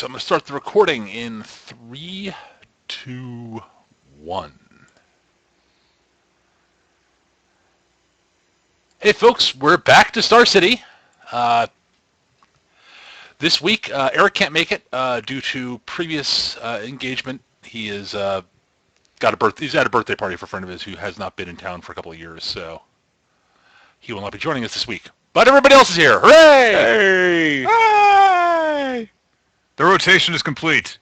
so I'm going to start the recording in 3, 2, 1. Hey, folks, we're back to Star City. This week, Eric can't make it due to previous engagement. He is he's at a birthday party for a friend of his who has not been in town for a couple of years, so he will not be joining us this week. But everybody else is here. Hooray! Hey! Hooray! The rotation is complete.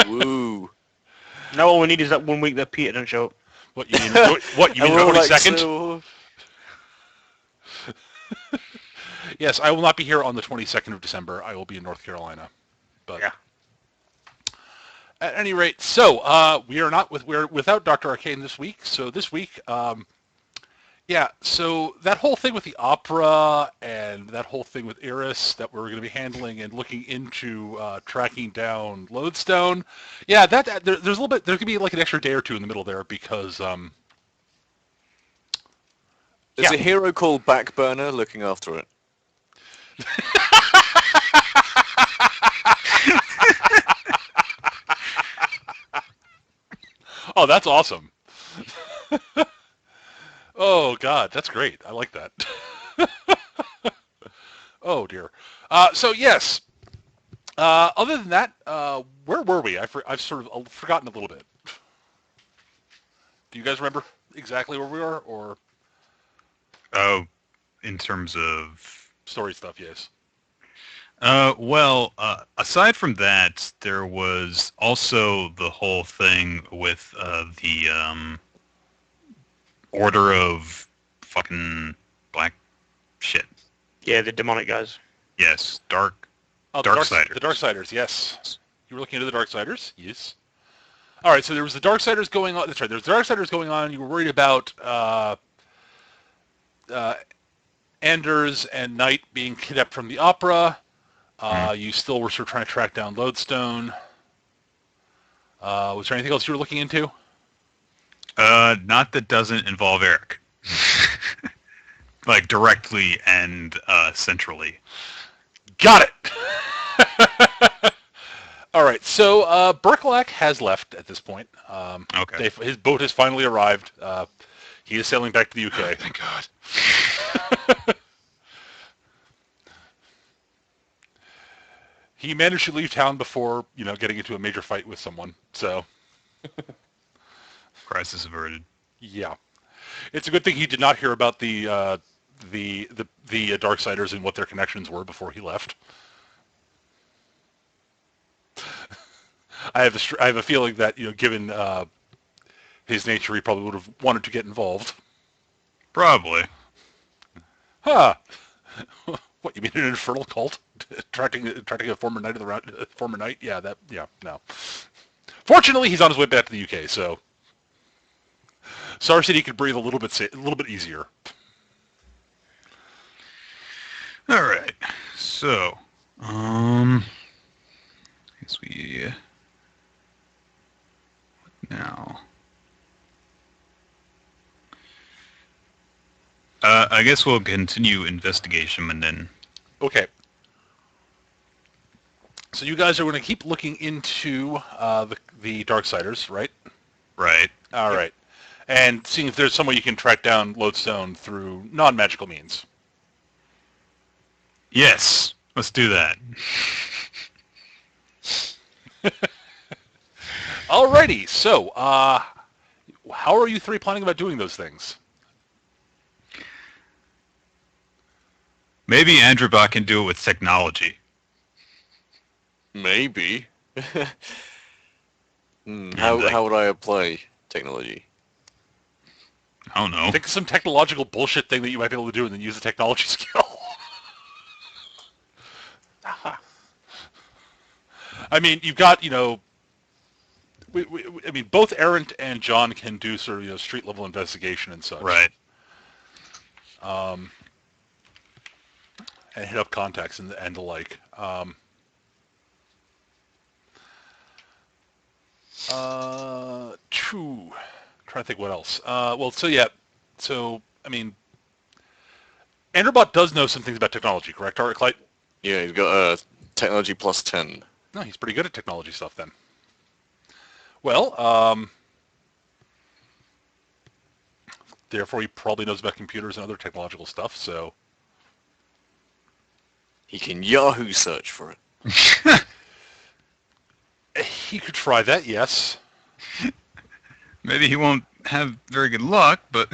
Woo! Now all we need is that 1 week that Peter didn't show up. What you mean? What you mean? The 22nd? So... Yes, I will not be here on the 22nd of December. I will be in North Carolina. But Yeah. At any rate, so we're without Dr. Arcane this week. So this week, so that whole thing with the opera and that whole thing with Iris that we're going to be handling and looking into tracking down Lodestone. Yeah, there's a little bit. There could be like an extra day or two in the middle there because There's a hero called Backburner looking after it. Oh, that's awesome. Oh, God, that's great. I like that. Oh, dear. So, yes. Other than that, where were we? I've sort of forgotten a little bit. Do you guys remember exactly where we are, or? Oh, in terms of... Story stuff, yes. Aside from that, there was also the whole thing with the Order of fucking black shit. Yeah, the demonic guys. Yes, Dark The Darksiders, yes. You were looking into the Darksiders, yes. All right, so there was the Darksiders going on. That's right, there's the Darksiders going on. You were worried about Anders and Knight being kidnapped from the opera. You still were sort of trying to track down Lodestone. Was there anything else you were looking into? Not that doesn't involve Eric. Like directly and centrally. Got it! All right, so Berkelak has left at this point. Okay. His boat has finally arrived. He is sailing back to the UK. Thank God. He managed to leave town before, getting into a major fight with someone. So, Crisis averted. yeah, it's a good thing he did not hear about the Darksiders and what their connections were before he left. I have a feeling that given his nature, he probably would have wanted to get involved. Probably. Huh? What, you mean an infernal cult? Attracting a former knight of the round, former knight? Yeah, no. Fortunately, he's on his way back to the UK, so Star City could breathe a little bit easier. All right. So, I guess we now. I guess we'll continue investigation and then. Okay. So you guys are going to keep looking into the Darksiders, right? Right. All right. And seeing if there's some way you can track down Lodestone through non-magical means. Yes. Let's do that. Alrighty. So, how are you three planning about doing those things? Maybe Androbot can do it with technology. Maybe. How would I apply technology? I don't know. Think of some technological bullshit thing that you might be able to do and then use the technology skill. I mean, you've got, both Errant and John can do sort of, street level investigation and such. Right. And hit up contacts and the like. True. Trying to think what else. Androbot does know some things about technology, correct, Arclight? Yeah, he's got Technology plus 10. No, he's pretty good at technology stuff then. Well, therefore he probably knows about computers and other technological stuff, so... He can Yahoo search for it. He could try that, yes. Maybe he won't have very good luck, but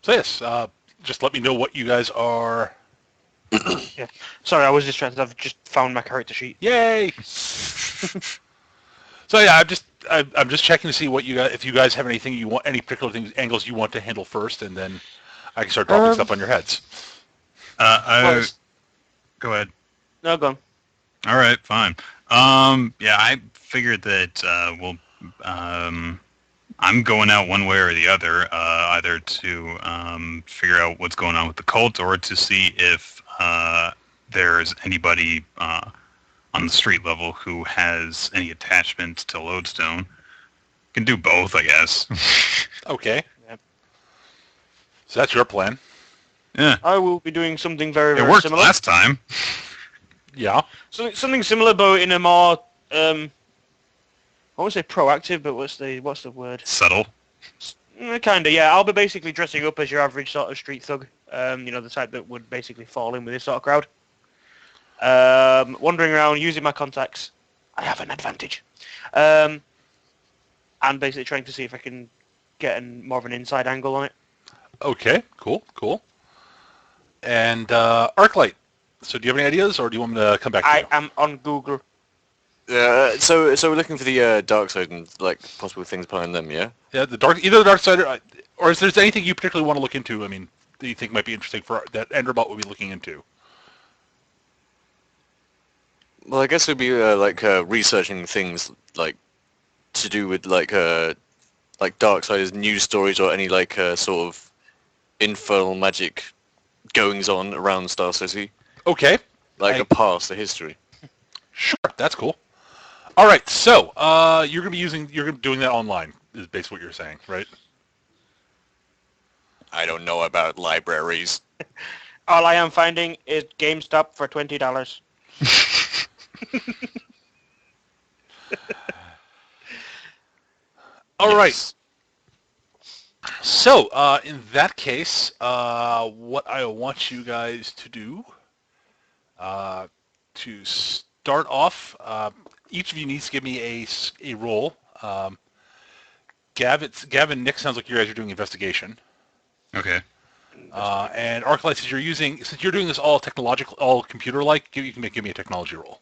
So yes, just let me know what you guys are... Yeah. Sorry, I was distracted. I've just found my character sheet. Yay! So yeah, I'm just checking to see what you guys, if you guys have anything you want, any particular things, angles you want to handle first, and then I can start dropping stuff on your heads. go ahead. No, go on. All right, fine. Yeah, I figured that I'm going out one way or the other, either to figure out what's going on with the cult or to see if there's anybody on the street level who has any attachments to Lodestone. Can do both, I guess. Okay. Yep. So that's your plan. Yeah, I will be doing something very, it very worked similar. last time. Yeah. Something similar, but in a more, I won't say proactive, but what's the word? Subtle. Kinda, yeah. I'll be basically dressing up as your average sort of street thug. The type that would basically fall in with this sort of crowd. Wandering around, using my contacts. I have an advantage. And basically trying to see if I can get more of an inside angle on it. Okay. Cool. And Arclight. So do you have any ideas, or do you want me to come back to you? I am on Google. So we're looking for the dark side and like possible things behind them, yeah? Yeah, either the dark side, or is there anything you particularly want to look into? I mean, that you think might be interesting for that Enderbot would be looking into? Well, I guess it'd be researching things like to do with like Darksiders news stories or any sort of infernal magic goings on around Star City, Okay. a past, a history. Sure, that's cool. All right, so you're gonna be doing that online, is basically what you're saying, right? I don't know about libraries. All I am finding is GameStop for $20. All right. Yes. So in that case, what I want you guys to do to start off, each of you needs to give me a roll. Gavin, Nick, sounds like you guys are doing investigation. Okay. And Arclight, since you're doing this all technological, all computer-like, you can give me a technology roll.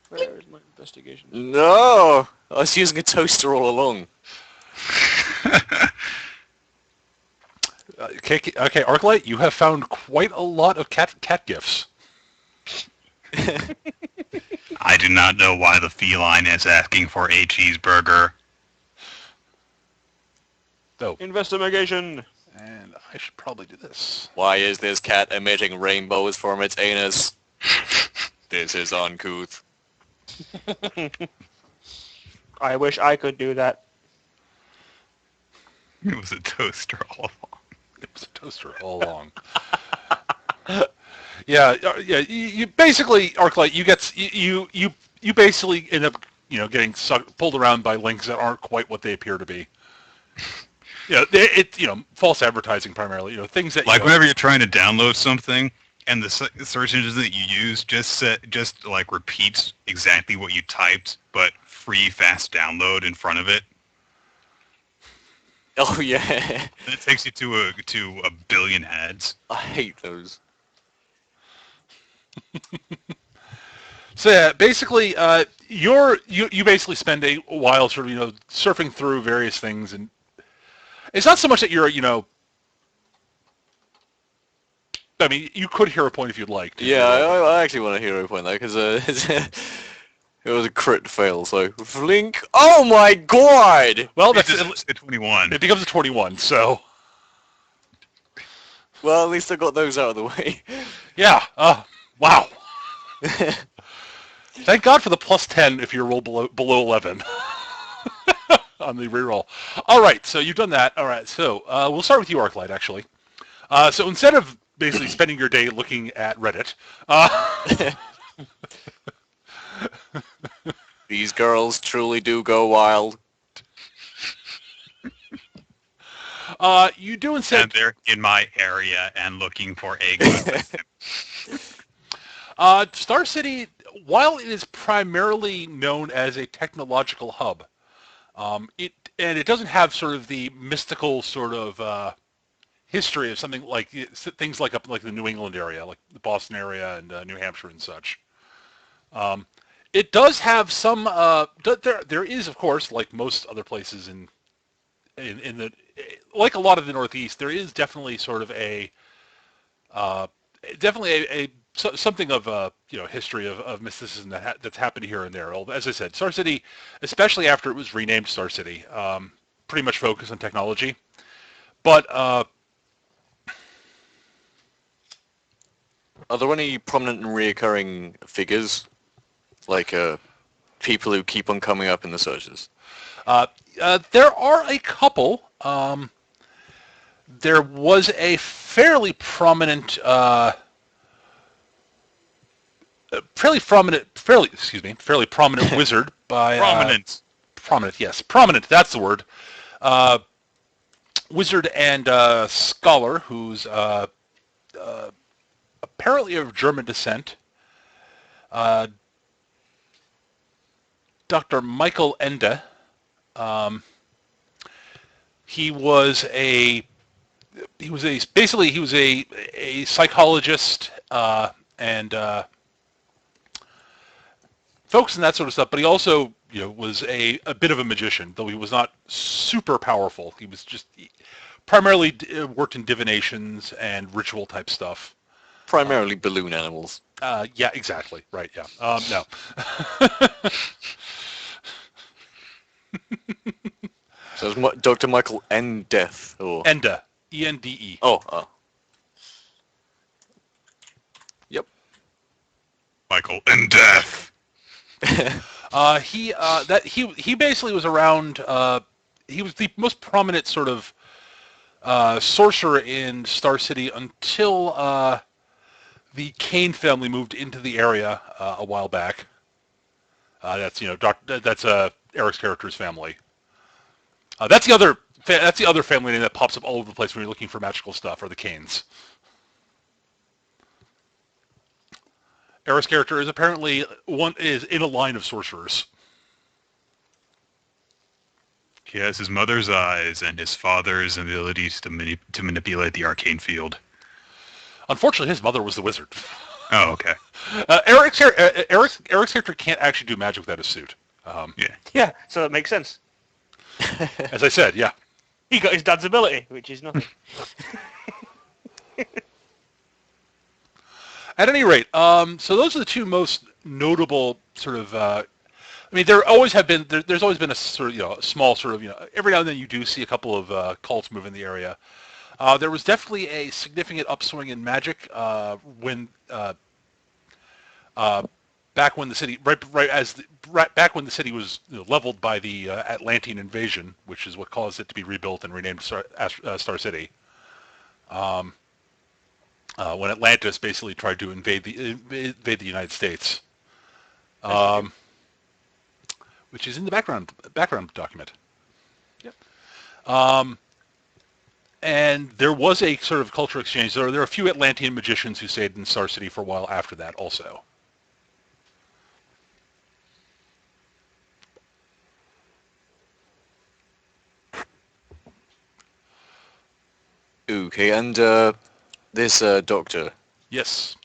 Where is my investigation? No, I was using a toaster all along. Okay, Arclight, you have found quite a lot of cat gifts. I do not know why the feline is asking for a cheeseburger. So, Investigation. and I should probably do this. Why is this cat emitting rainbows from its anus? This is uncouth. I wish I could do that. It was a toaster all along. It was a toaster all along. Yeah. You basically, Arclight, you basically end up, getting pulled around by links that aren't quite what they appear to be. Yeah, it's false advertising primarily. Things that Whenever you're trying to download something and the search engine that you use just repeats exactly what you typed, but free fast download in front of it. Oh yeah, And it takes you to a billion ads. I hate those. So yeah, basically, you basically spend a while sort of surfing through various things, and it's not so much that you're I mean, you could hero point if you'd like. Yeah, I actually want a hero point there because it was a crit fail. So Flink. Oh my god! Well, It's that's a 21. it becomes a 21. So Well, at least I got those out of the way. Yeah. Wow. Thank God for the +10 if you roll below 11 on the reroll. All right, so you've done that. All right, so we'll start with you, Arclight, actually. So instead of basically spending your day looking at Reddit, These girls truly do go wild. you do And instead. they're in my area and looking for eggs. Star City, while it is primarily known as a technological hub, it doesn't have sort of the mystical sort of history of something like things like the New England area, like the Boston area and New Hampshire and such. It does have some. There is, of course, like most other places in the like a lot of the Northeast, there is definitely sort of uh, something of a history of mysticism that's happened here and there. As I said, Star City, especially after it was renamed Star City, pretty much focused on technology. But Are there any prominent and reoccurring figures, like people who keep on coming up in the searches? there are a couple. There was a fairly prominent, fairly prominent wizard by Prominent. prominent. Yes, prominent. That's the word. Uh, Wizard and scholar who's apparently of German descent. Uh, Dr. Michael Ende. Um, he was a he was a psychologist and focused on that sort of stuff. But he also was a bit of a magician, though he was not super powerful. He was just primarily worked in divinations and ritual type stuff. Primarily balloon animals. Yeah, exactly. Right. Yeah. No. So it's Dr. Michael N. Death, or... Ende. Ende. Oh. Yep. Michael and Death. He basically was around. He was the most prominent sort of sorcerer in Star City until the Kane family moved into the area a while back. That's Eric's character's family. That's the other family name that pops up all over the place when you're looking for magical stuff, are the Kanes. Eric's character is apparently is in a line of sorcerers. He has his mother's eyes and his father's abilities to manipulate the arcane field. Unfortunately, his mother was the wizard. Oh, okay. Eric's character can't actually do magic without a suit. Yeah. Yeah, so that makes sense. As I said, yeah. He got his dad's ability, which is nothing. At any rate, so those are the two most notable sort of. I mean, there's always been a sort of a small sort of every now and then you do see a couple of cults move in the area. There was definitely a significant upswing in magic when back when the city back when the city was leveled by the Atlantean invasion, which is what caused it to be rebuilt and renamed Star City. When Atlantis basically tried to invade the United States, which is in the background document. Yep. And there was a sort of culture exchange. There are a few Atlantean magicians who stayed in Star City for a while after that also. Okay, and this doctor, Yes.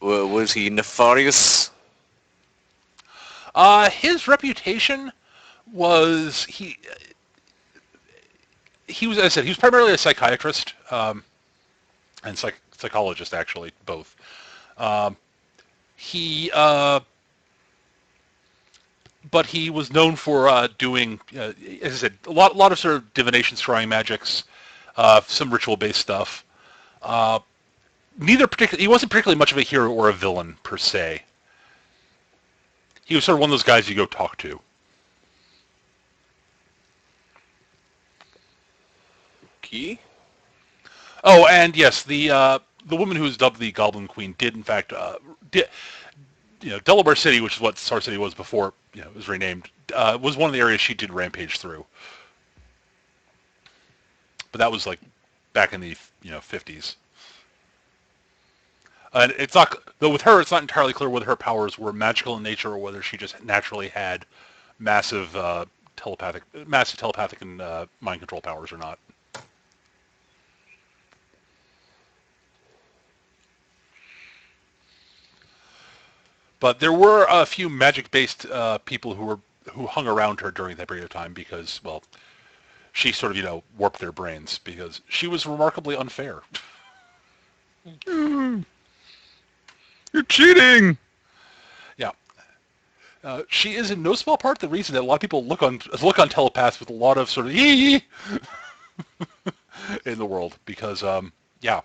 was he nefarious? His reputation was he was, as I said, he was primarily a psychiatrist and psychologist, actually, both. He but he was known for doing, as I said, a lot of sort of divination, scrying magics, some ritual-based stuff. He wasn't particularly much of a hero or a villain per se. He was sort of one of those guys you go talk to. Key? Oh, and yes, the woman who was dubbed the Goblin Queen did in fact Delaware City, which is what Star City was before it was renamed, was one of the areas she did rampage through. But that was like back in the 50s. And it's not though with her, it's not entirely clear whether her powers were magical in nature or whether she just naturally had massive telepathic and mind control powers or not. But there were a few magic-based people who hung around her during that period of time because, well, she sort of warped their brains because she was remarkably unfair. You're cheating. Yeah, she is in no small part the reason that a lot of people look on telepaths with a lot of sort of in the world because yeah.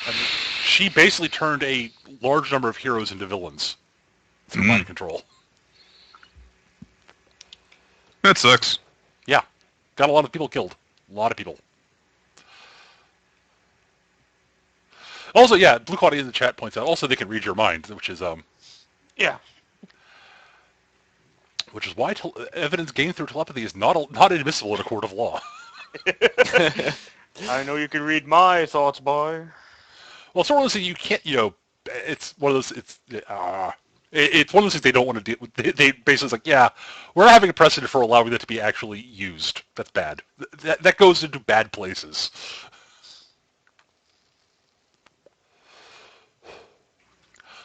I mean, she basically turned a large number of heroes into villains through mind control. That sucks. Yeah, got a lot of people killed. A lot of people. Also, yeah, Blue Quaddy in the chat points out. Also, they can read your mind, which is Yeah. which is why evidence gained through telepathy is not admissible in a court of law. I know you can read my thoughts, boy. Well, it's one of those things you can't. It's one of those. It's one of those things they don't want to do. They basically it's like, yeah, we're having a precedent for allowing that to be actually used. That's bad. That goes into bad places.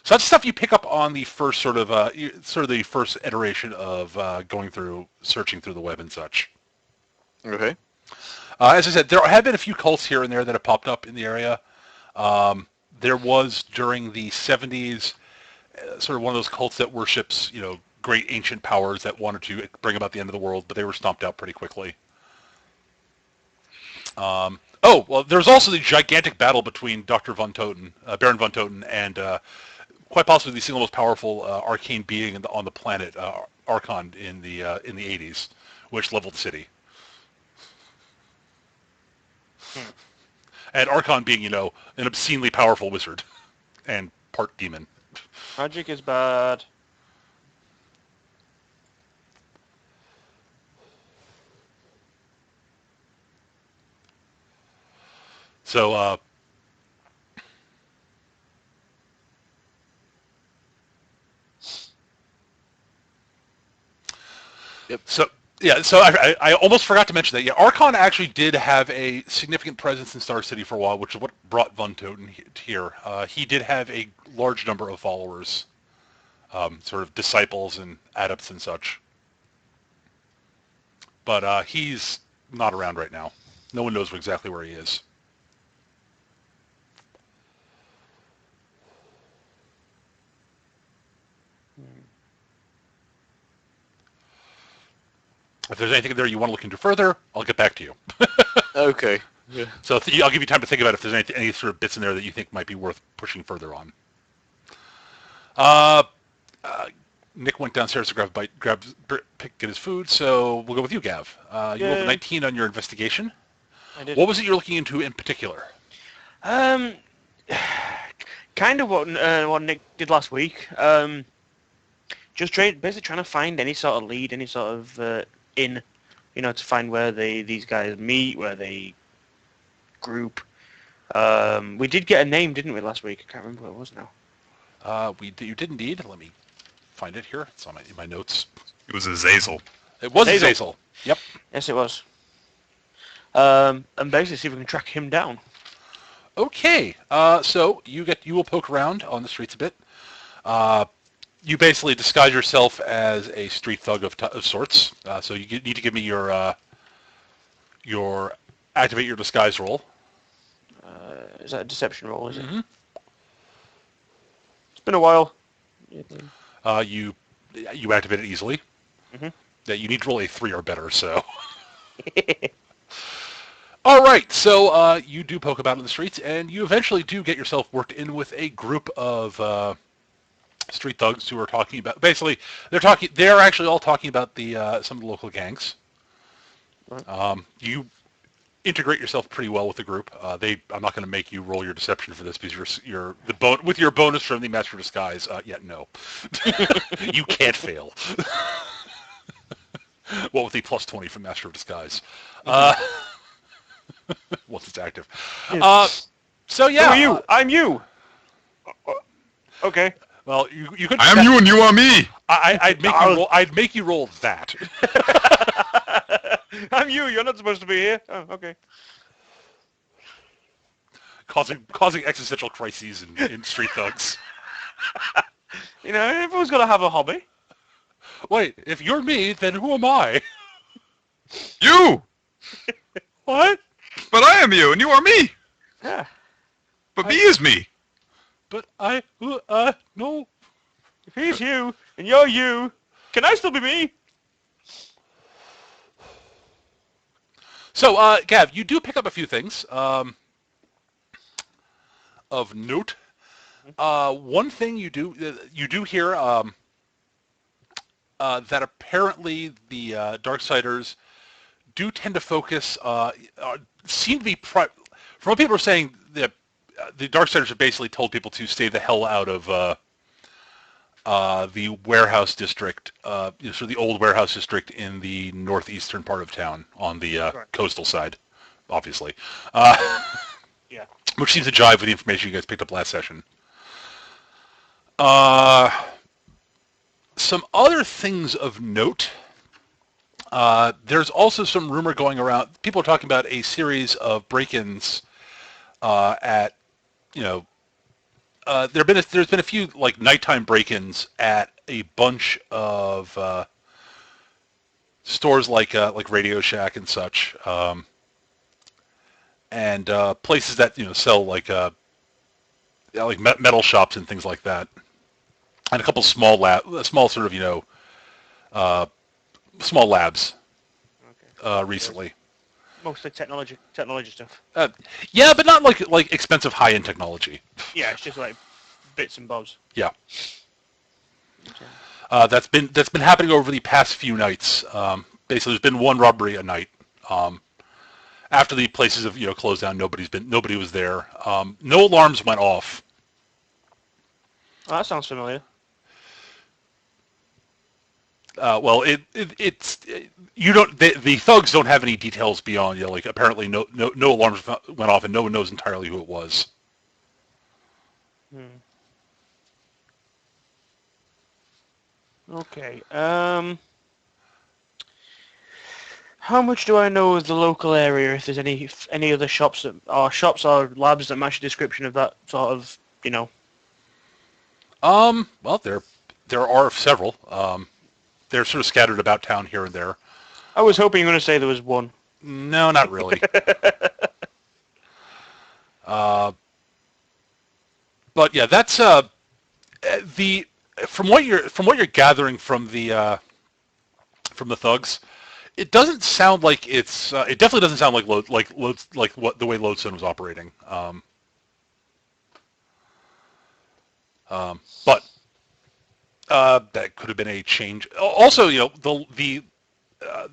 So that's stuff you pick up on the first sort of the first iteration of going through, searching through the web and such. Okay. As I said, there have been a few cults here and there that have popped up in the area. There was during the 70s sort of one of those cults that worships, great ancient powers that wanted to bring about the end of the world, but they were stomped out pretty quickly. There's also the gigantic battle between Dr. Von Toten, Baron Von Toten, and quite possibly the single most powerful arcane being on the planet, Archon, in the 80s, which leveled the city. And Archon being, an obscenely powerful wizard and part demon. Magic is bad. So, Yep. So I almost forgot to mention that. Yeah, Archon actually did have a significant presence in Star City for a while, which is what brought Von Toten here. He did have a large number of followers, sort of disciples and adepts and such. But he's not around right now. No one knows exactly where he is. If there's anything there you want to look into further, I'll get back to you. Okay. Yeah. So I'll give you time to think about if there's any sort of bits in there that you think might be worth pushing further on. Nick went downstairs to get his food, so we'll go with you, Gav. You rolled a 19 on your investigation. I did. What was it you're looking into in particular? Kind of what Nick did last week. Just basically trying to find any sort of lead, any sort of to find where these guys meet, where they group. We did get a name, didn't we, last week? I can't remember what it was now. You did indeed. Let me find it here. It's in my notes. It was Azazel. It was Azazel. Azazel. Yep. Yes, it was. And basically see if we can track him down. Okay. So you will poke around on the streets a bit. You basically disguise yourself as a street thug of sorts. So you need to give me your activate your disguise roll. Is that a deception roll, is it? Mm-hmm. It's been a while. You activate it easily. Mm-hmm. Yeah, you need to roll a 3 or better. So All right, so you do poke about in the streets, and you eventually do get yourself worked in with a group of street thugs who are talking about. Basically, they're actually all talking about the some of the local gangs. Right. You integrate yourself pretty well with the group. I'm not going to make you roll your deception for this because with your bonus from the Master of Disguise. No, you can't fail. Well, with the plus 20 from Master of Disguise, once it's active. So yeah, Who are you? I'm you. Okay. Well, you could. I am you and you are me. I'd make you roll. I'd make you roll that. I'm you. You're not supposed to be here. Oh, okay. Causing existential crises in street thugs. You know, everyone's got to have a hobby. Wait, if you're me, then who am I? You. What? But I am you and you are me. Yeah. But me is me. But no. If he's you and you're you, can I still be me? So, Gav, you do pick up a few things of note. One thing you do hear that apparently the Darksiders do tend to focus, seem to be, from what people are saying, the Darksiders have basically told people to stay the hell out of the warehouse district, sort of the old warehouse district in the northeastern part of town on the coastal side, obviously. Yeah. Which seems to jive with the information you guys picked up last session. Some other things of note. There's also some rumor going around. People are talking about a series of break-ins at, there's been a few like nighttime break-ins at a bunch of stores like Radio Shack and such, and places that sell like metal shops and things like that, and a couple small sort of small labs recently. Mostly technology stuff. Yeah, but not like expensive high-end technology. Yeah, it's just like bits and bobs. Yeah. Okay. That's been happening over the past few nights. Basically, there's been one robbery a night. After the places have closed down, nobody was there. No alarms went off. Oh, that sounds familiar. Well, it's you don't. The thugs don't have any details beyond like apparently no alarms went off and no one knows entirely who it was. Okay. How much do I know of the local area? If there's any other shops or labs that match the description of that sort of Well, there are several. They're sort of scattered about town here and there. I was hoping you were going to say there was one. No, not really. But yeah, that's the from what you're gathering from the thugs. It doesn't sound like it's. It definitely doesn't sound like what the way Lodestone was operating. But that could have been a change. Also,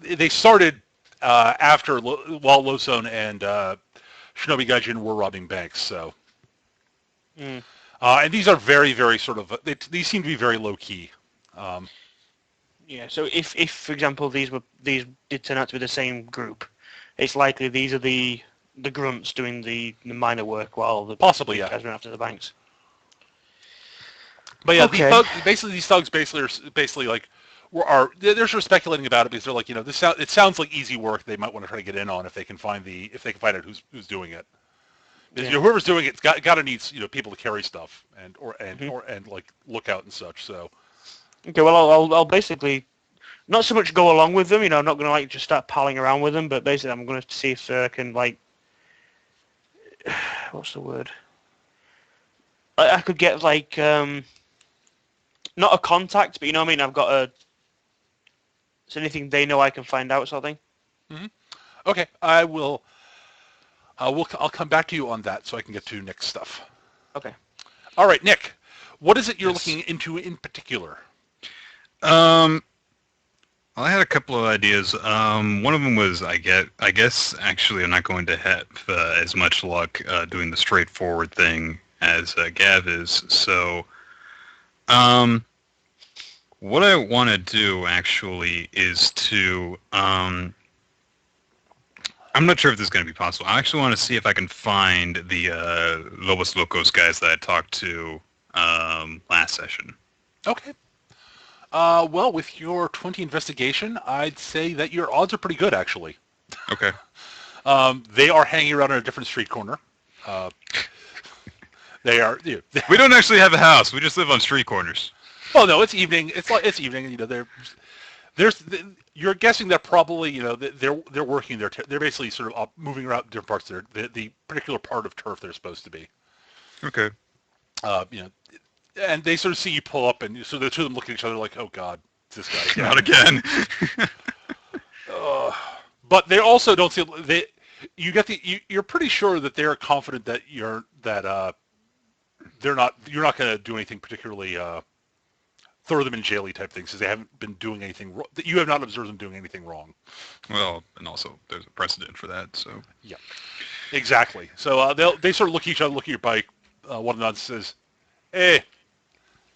they started while Lodestone and Shinobi Gaijin were robbing banks. So, and these are very, very sort of. These seem to be very low key. Yeah. So if for example these did turn out to be the same group, it's likely these are the grunts doing the minor work while the Possibly, guys yeah. run after the banks. But yeah, Okay. these thugs basically like they're sort of speculating about it because they're like, it sounds like easy work they might want to try to get in on if they can find out who's doing it. Because whoever's doing it's got to need people to carry stuff and like look out and such. So Okay. Well, I'll basically not so much go along with them. I'm not going to just start palling around with them, but basically I'm going to see if I can what's the word? I could get not a contact, but you know what I mean? I've got so anything they know I can find out sort of thing. Mm-hmm. Okay, I will I'll come back to you on that so I can get to Nick's stuff. Okay. All right, Nick, what is it you're Yes. looking into in particular? Um, well, I had a couple of ideas. One of them was I guess actually I'm not going to have as much luck doing the straightforward thing as Gav is. So, um, what I want to do actually is to I'm not sure if this is going to be possible. I actually want to see if I can find the Lobos Locos guys that I talked to last session. Okay. Well, with your 20 investigation, I'd say that your odds are pretty good, actually. Okay. They are hanging around in a different street corner. They are. We don't actually have a house. We just live on street corners. Oh no, it's evening. It's evening. There's. You're guessing that probably they're working their. They're basically sort of moving around different parts of the particular part of turf they're supposed to be. Okay. You know, and they sort of see you pull up, and so the two of them look at each other like, "Oh God, it's this guy." Not again. But they also don't see they. You get you're pretty sure that they're confident that you're not going to do anything particularly throw them in jaily type things because they haven't been doing anything wrong. You have not observed them doing anything wrong. Well, and also there's a precedent for that. So. Yeah, exactly. So they sort of look at each other, look at your bike. One of them says, "Hey,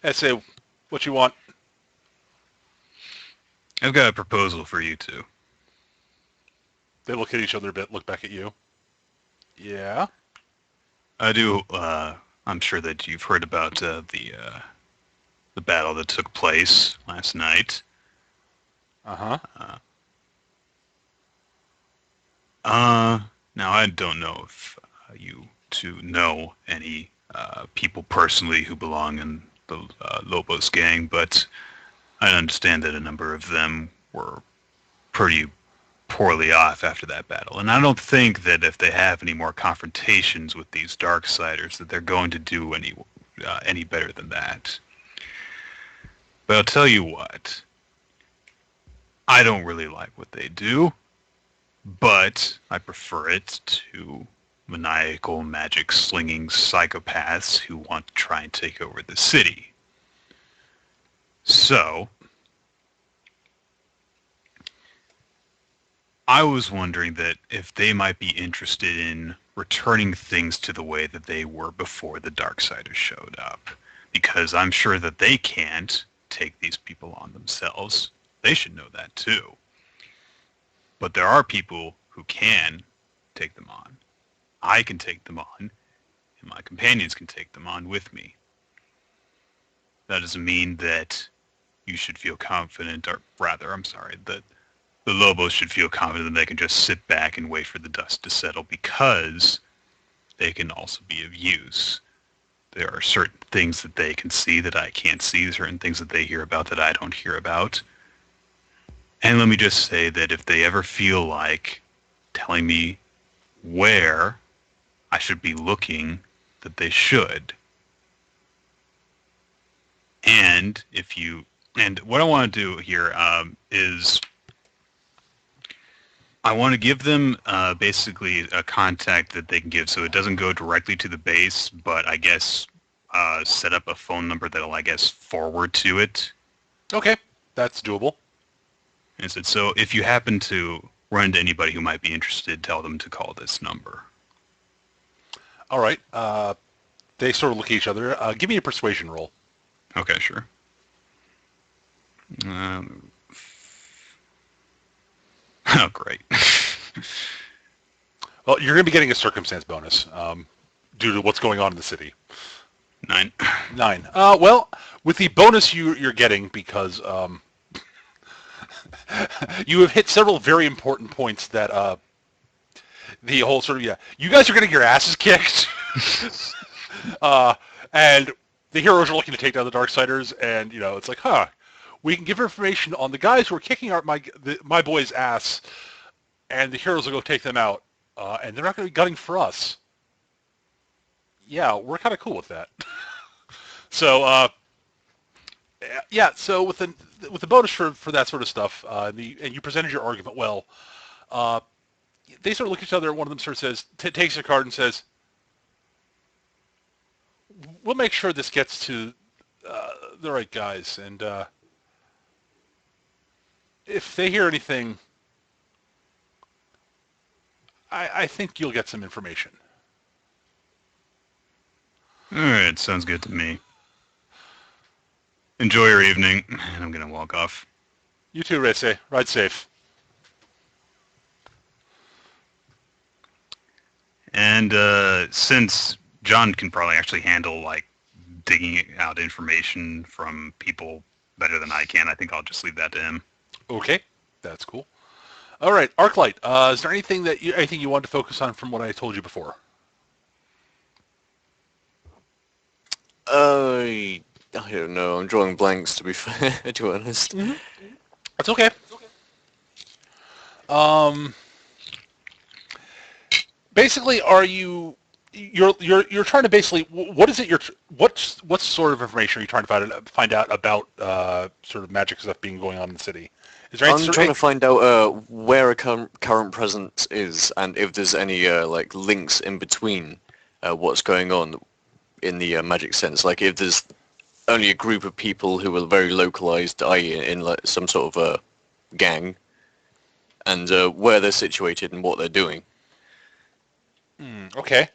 I say, what you want?" I've got a proposal for you two. They look at each other a bit, look back at you. Yeah. I do. I'm sure that you've heard about the battle that took place last night. Uh-huh. Now I don't know if you two know any people personally who belong in the Lobos gang, but I understand that a number of them were pretty poorly off after that battle. And I don't think that if they have any more confrontations with these Darksiders that they're going to do any better than that. But I'll tell you what, I don't really like what they do, but I prefer it to maniacal magic slinging psychopaths who want to try and take over the city. So, I was wondering that if they might be interested in returning things to the way that they were before the Darksiders showed up. Because I'm sure that they can't take these people on themselves. They should know that too. But there are people who can take them on. I can take them on, and my companions can take them on with me. That doesn't mean that you should feel confident, or rather, I'm sorry, that the Lobos should feel confident that they can just sit back and wait for the dust to settle, because they can also be of use. There are certain things that they can see that I can't see, certain things that they hear about that I don't hear about. And let me just say that if they ever feel like telling me where I should be looking, that they should. And what I want to do here is I want to give them basically a contact that they can give, so it doesn't go directly to the base, but I guess set up a phone number that'll, I guess, forward to it. Okay, that's doable. And said, so if you happen to run into anybody who might be interested, tell them to call this number. All right. They sort of look at each other. Give me a persuasion roll. Okay, sure. Oh, great. Well, you're going to be getting a circumstance bonus due to what's going on in the city. 9. 9. Well, with the bonus you're getting, because you have hit several very important points that the whole sort of, you guys are getting your asses kicked. And the heroes are looking to take down the Darksiders, and, it's like, we can give information on the guys who are kicking my boy's ass, and the heroes will go take them out, and they're not going to be gunning for us. Yeah, we're kind of cool with that. So, so with the bonus for that sort of stuff, and you presented your argument well, they sort of look at each other, and one of them sort of says, takes a card and says, "We'll make sure this gets to the right guys, and if they hear anything, I think you'll get some information." All right, sounds good to me. Enjoy your evening, and I'm gonna walk off. You too, Race. Ride safe. And since John can probably actually handle like digging out information from people better than I can, I think I'll just leave that to him. Okay, that's cool. All right, Arclight. Is there anything you want to focus on from what I told you before? I don't know. I'm drawing blanks, to be fair, to be honest. That's okay. Basically, you're trying to basically, what is it what sort of information are you trying to find out about sort of magic stuff going on in the city? Is there I'm trying to find out where a current presence is, and if there's any like links in between what's going on in the magic sense. Like if there's only a group of people who are very localized, i.e. in like some sort of a gang, and where they're situated and what they're doing. Okay.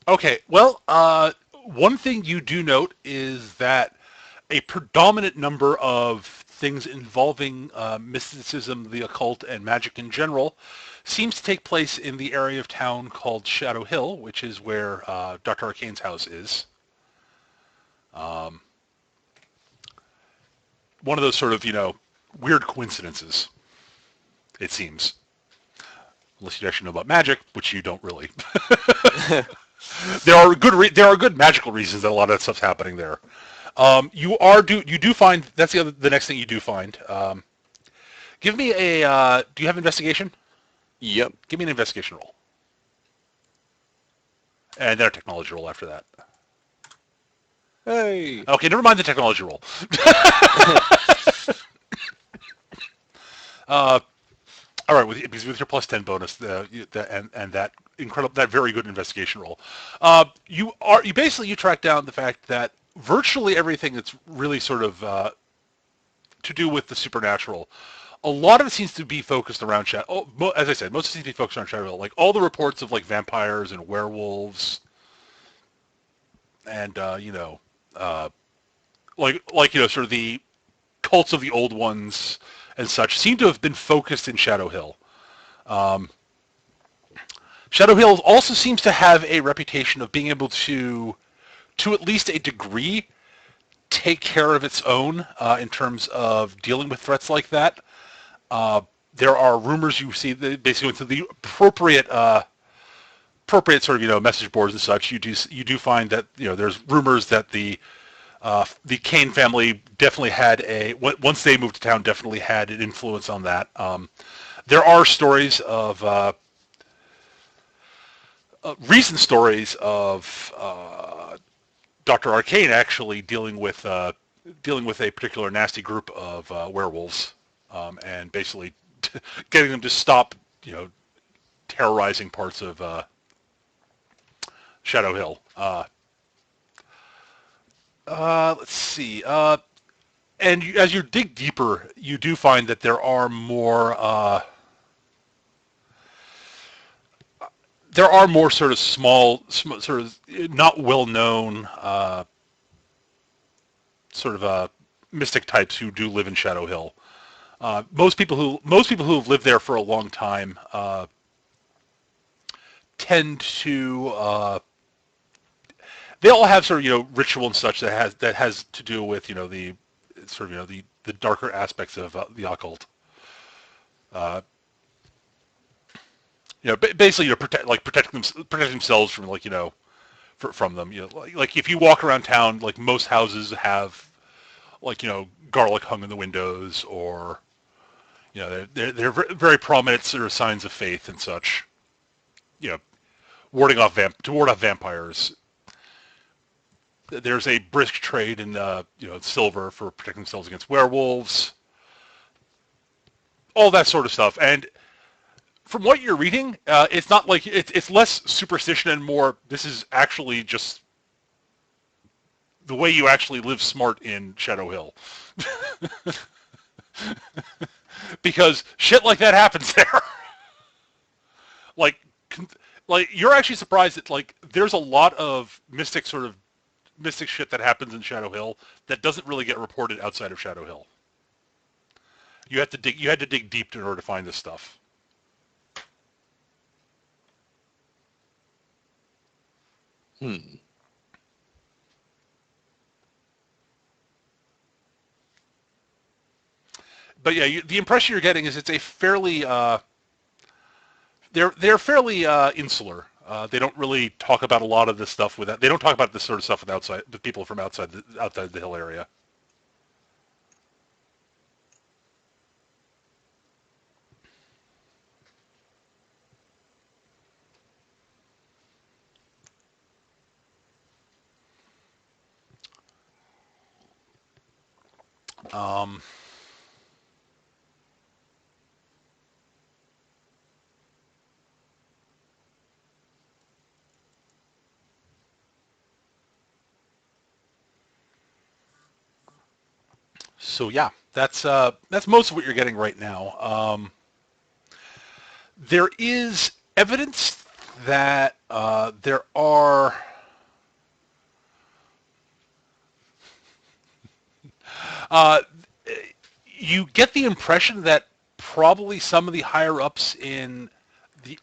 Okay. Well, one thing you do note is that a predominant number of things involving mysticism, the occult, and magic in general seems to take place in the area of town called Shadow Hill, which is where Dr. Arcane's house is. One of those sort of, weird coincidences, it seems. Unless you actually know about magic, which you don't really. There are good magical reasons that a lot of that stuff's happening there. You do find that's the next thing you do find. Give me a. Do you have investigation? Yep. Give me an investigation roll, and then a technology roll after that. Hey. Okay, never mind the technology roll. All right, with your plus 10 bonus, and that very good investigation roll, you track down the fact that virtually everything that's really sort of to do with the supernatural, a lot of it seems to be focused around Shadow. As I said, most of it seems to be focused around Shadow Hill. Like all the reports of like vampires and werewolves, and sort of the cults of the old ones and such seem to have been focused in Shadow Hill. Shadow Hill also seems to have a reputation of being able to at least a degree, take care of its own in terms of dealing with threats like that. There are rumors you see that basically into the appropriate sort of message boards and such. You do find that there's rumors that the Kane family definitely had once they moved to town, definitely had an influence on that. There are stories of recent stories of Dr. Arcane actually dealing with a particular nasty group of werewolves, and basically getting them to stop terrorizing parts of Shadow Hill. Let's see. And as you dig deeper, you do find that there are more sort of small, sort of not well-known sort of mystic types who do live in Shadow Hill. Most people who have lived there for a long time tend to. They all have sort of ritual and such that has to do with the sort of the darker aspects of the occult. Basically protecting themselves from from them. Like if you walk around town, like most houses have garlic hung in the windows, or they're very prominent sort of signs of faith and such. To ward off vampires. there's a brisk trade in silver for protecting themselves against werewolves, all that sort of stuff. And from what you're reading, it's not like it's less superstition and more. This is actually just the way you actually live smart in Shadow Hill, because shit like that happens there. like, like you're actually surprised that like there's a lot of mystic shit that happens in Shadow Hill that doesn't really get reported outside of Shadow Hill. You had to dig deep in order to find this stuff. But yeah, the impression you're getting is it's a fairly they're fairly insular. They don't really talk about a lot of this stuff they don't talk about this sort of stuff with people from outside the hill area. Um, so yeah, that's most of what you're getting right now. There is evidence that there are uh, you get the impression that probably some of the higher ups in the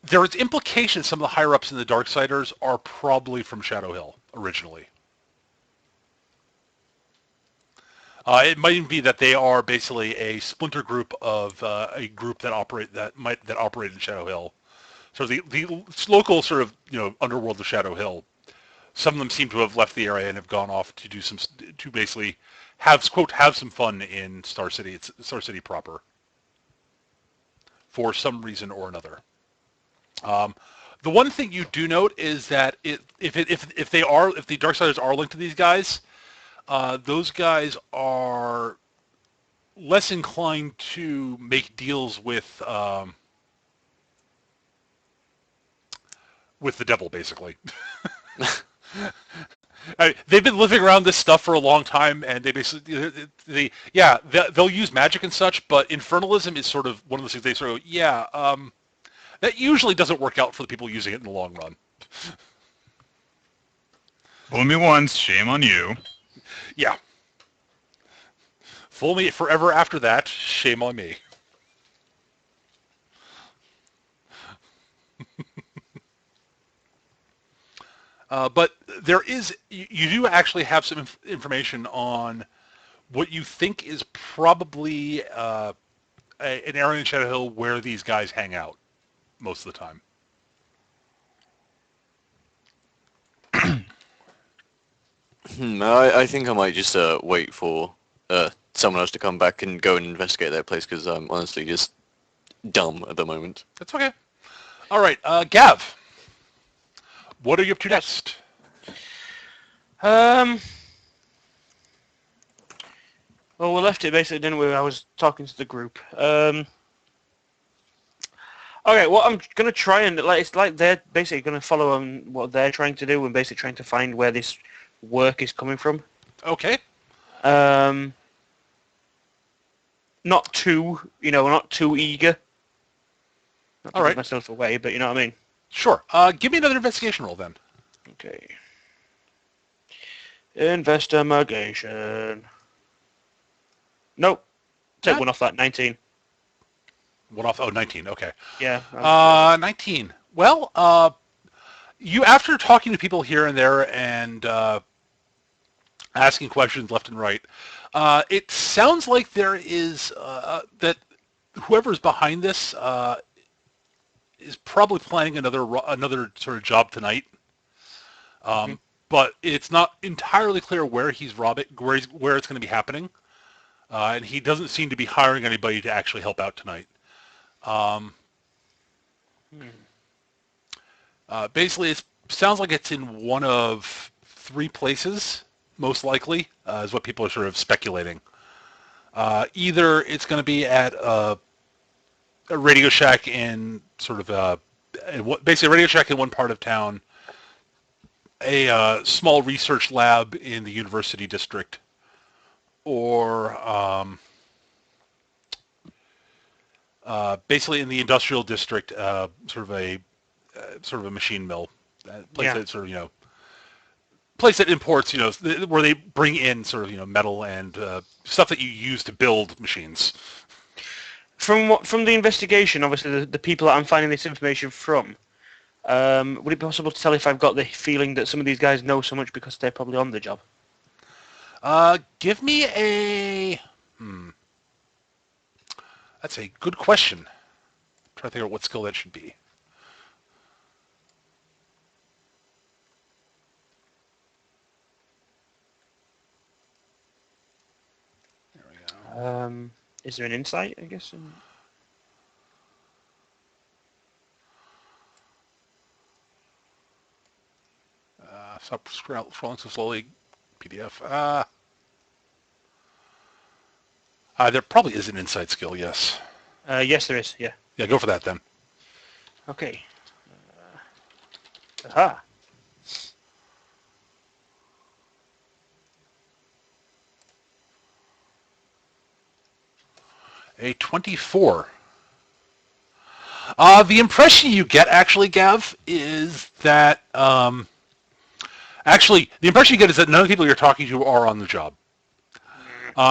there is implication some of the higher ups in the Darksiders are probably from Shadow Hill originally. It might even be that they are basically a splinter group of a group that operate in Shadow Hill. So the local sort of underworld of Shadow Hill. Some of them seem to have left the area and have gone off to basically have some fun in Star City. It's Star City proper for some reason or another. The one thing you do note is that if the Darksiders are linked to these guys, those guys are less inclined to make deals with the devil, basically. They've been living around this stuff for a long time, and they basically, they'll use magic and such, but infernalism is sort of one of those things they sort of, that usually doesn't work out for the people using it in the long run. Fool me once, shame on you. Yeah. Fool me forever after that, shame on me. But you do actually have some information on what you think is probably an area in Shadow Hill where these guys hang out most of the time. I think I might just wait for someone else to come back and go and investigate that place because I'm honestly just dumb at the moment. That's okay. All right, Gav, what are you up to next? Well, we left it basically, didn't we? I was talking to the group. Okay, well, I'm gonna try and it's like they're basically gonna follow on what they're trying to do and basically trying to find where this work is coming from. Okay. Not too eager. Not to All right. give myself away, but you know what I mean. Sure. Give me another investigation roll then. Okay. Investigation. Nope. Take one off that. 19. One off. Oh, 19. Okay. Yeah. 19. Well, you after talking to people here and there and asking questions left and right, it sounds like there is that whoever's behind this is probably planning another sort of job tonight. But it's not entirely clear where he's robbing, where it's going to be happening, and he doesn't seem to be hiring anybody to actually help out tonight. Basically, it sounds like it's in one of three places, most likely, is what people are sort of speculating. Either it's going to be at a Radio Shack in sort of basically a Radio Shack in one part of town, a small research lab in the university district, or basically in the industrial district, sort of a machine mill, place Yeah. that sort of place that imports where they bring in sort of metal and stuff that you use to build machines. From the investigation, obviously the people that I'm finding this information from, would it be possible to tell if I've got the feeling that some of these guys know so much because they're probably on the job? Give me a. That's a good question. I'm trying to figure out what skill that should be. There we go. Is there an insight, I guess? Stop scrolling so slowly. PDF. There probably is an insight skill, yes. Yes, there is, yeah. Yeah, go for that then. Okay. Aha. A 24. The impression you get, actually, Gav, is that... actually, the impression you get is that none of the people you're talking to are on the job.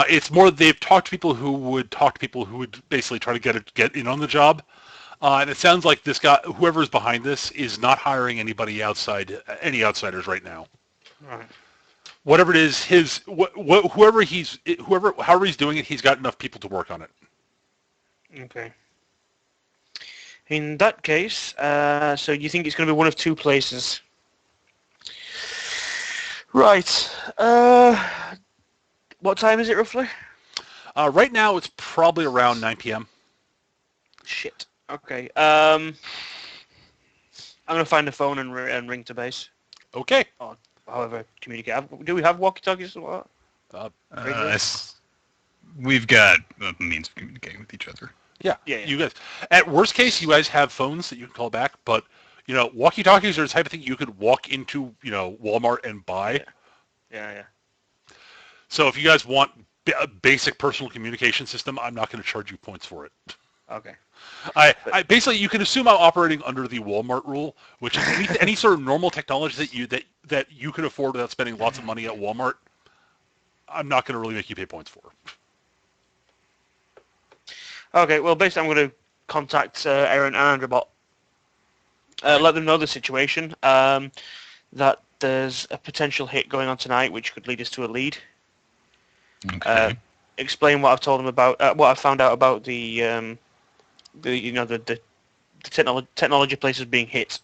It's more they've talked to people who would talk to people who would basically try to get in on the job. And it sounds like this guy, whoever's behind this, is not hiring anybody any outsiders right now. Right. Whatever it is, however he's doing it, he's got enough people to work on it. Okay. In that case, so you think it's going to be one of two places? Right. What time is it roughly? Right now, it's probably around 9 p.m. Shit. Okay. I'm gonna find a phone and ring to base. Okay. Or however communicate. Do we have walkie-talkies or what? We've got a means of communicating with each other. Yeah. Yeah. You guys, at worst case, you guys have phones that you can call back, but walkie-talkies are the type of thing you could walk into, Walmart and buy. Yeah. So if you guys want a basic personal communication system, I'm not going to charge you points for it. Okay. I basically, you can assume I'm operating under the Walmart rule, which is any sort of normal technology that you could afford without spending lots of money at Walmart. I'm not going to really make you pay points for. Okay. Well, basically, I'm going to contact Aaron and Androbot. Let them know the situation. That there's a potential hit going on tonight, which could lead us to a lead. Okay. Explain what I've told them about what I found out about the technology places being hit.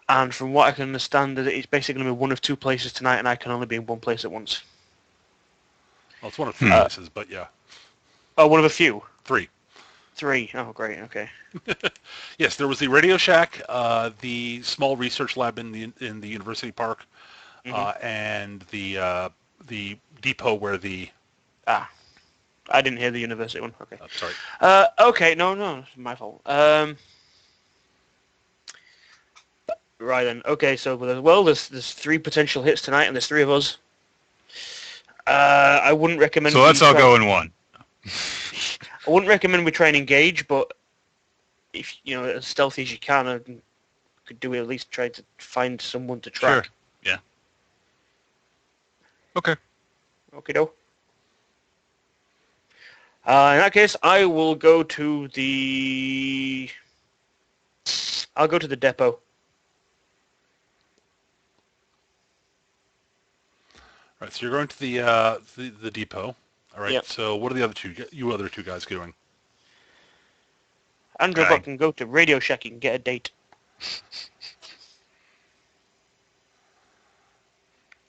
And from what I can understand, that it's basically going to be one of two places tonight, and I can only be in one place at once. Well, it's one of three places, but yeah. Oh, one of a few. Three. Oh, great. Okay. Yes, there was the Radio Shack, the small research lab in the university park, and the depot where the. I didn't hear the university one. Okay. Sorry. Okay. No, it's my fault. Right then. Okay. So there's three potential hits tonight, and there's three of us. I wouldn't recommend. So let's all go in one. I wouldn't recommend we try and engage, but if as stealthy as you can, I could do it. At least try to find someone to track. Sure. Yeah. Okay. Okay, do. In that case, I will go to the. I'll go to the depot. All right, so you're going to the depot. All right. Yep. So what are the other two guys doing? Andrew Okay. can go to Radio Shack and get a date.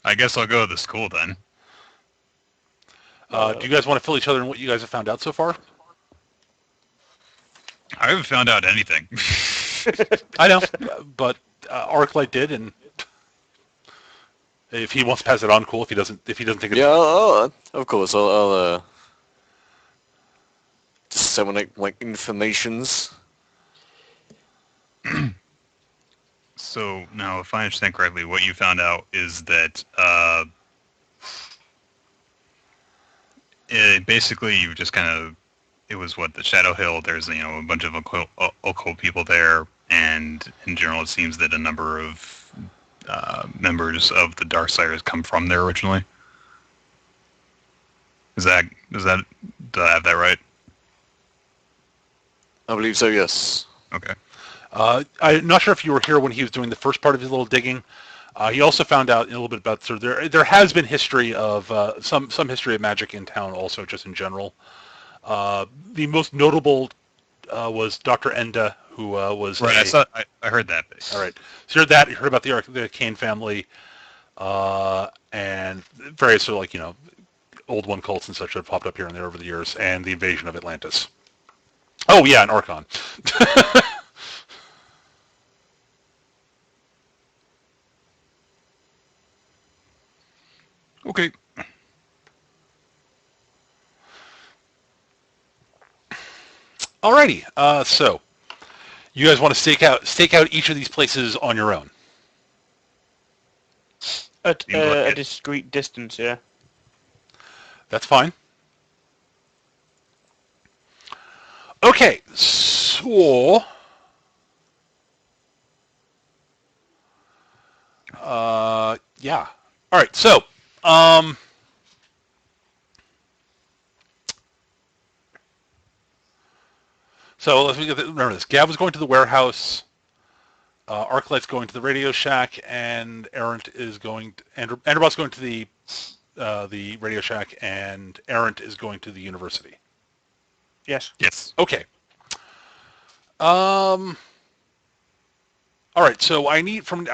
I guess I'll go to the school then. Do you guys want to fill each other in what you guys have found out so far? I haven't found out anything. I know, but Arclight did, and If he wants to pass it on, cool. If he doesn't think it's Yeah, of course. I'll disseminate my informations. So now, if I understand correctly, what you found out is that basically you just kind of it was what the Shadow Hill. There's a bunch of occult people there, and in general, it seems that a number of members of the Darksiders come from there originally. Is that did I have that right? I believe so. Yes. Okay. I'm not sure if you were here when he was doing the first part of his little digging. He also found out a little bit about there has been history of some history of magic in town also, just in general. The most notable was Dr. Enda, who was Right. I heard that. All right. So you heard about the Kane family and various sort of old one cults and such that have popped up here and there over the years, and the invasion of Atlantis. Oh yeah, and Archon. Okay. Alrighty. So you guys want to stake out each of these places on your own? At Seems like a it. discrete distance, yeah. That's fine. Okay, so yeah. All right, so let's remember this. Gav was going to the warehouse. Arclight's going to the Radio Shack, and Errant is going. Anderbot's going to the Radio Shack, and Errant is going to the university. Yes. Yes. Okay. All right. So what I need from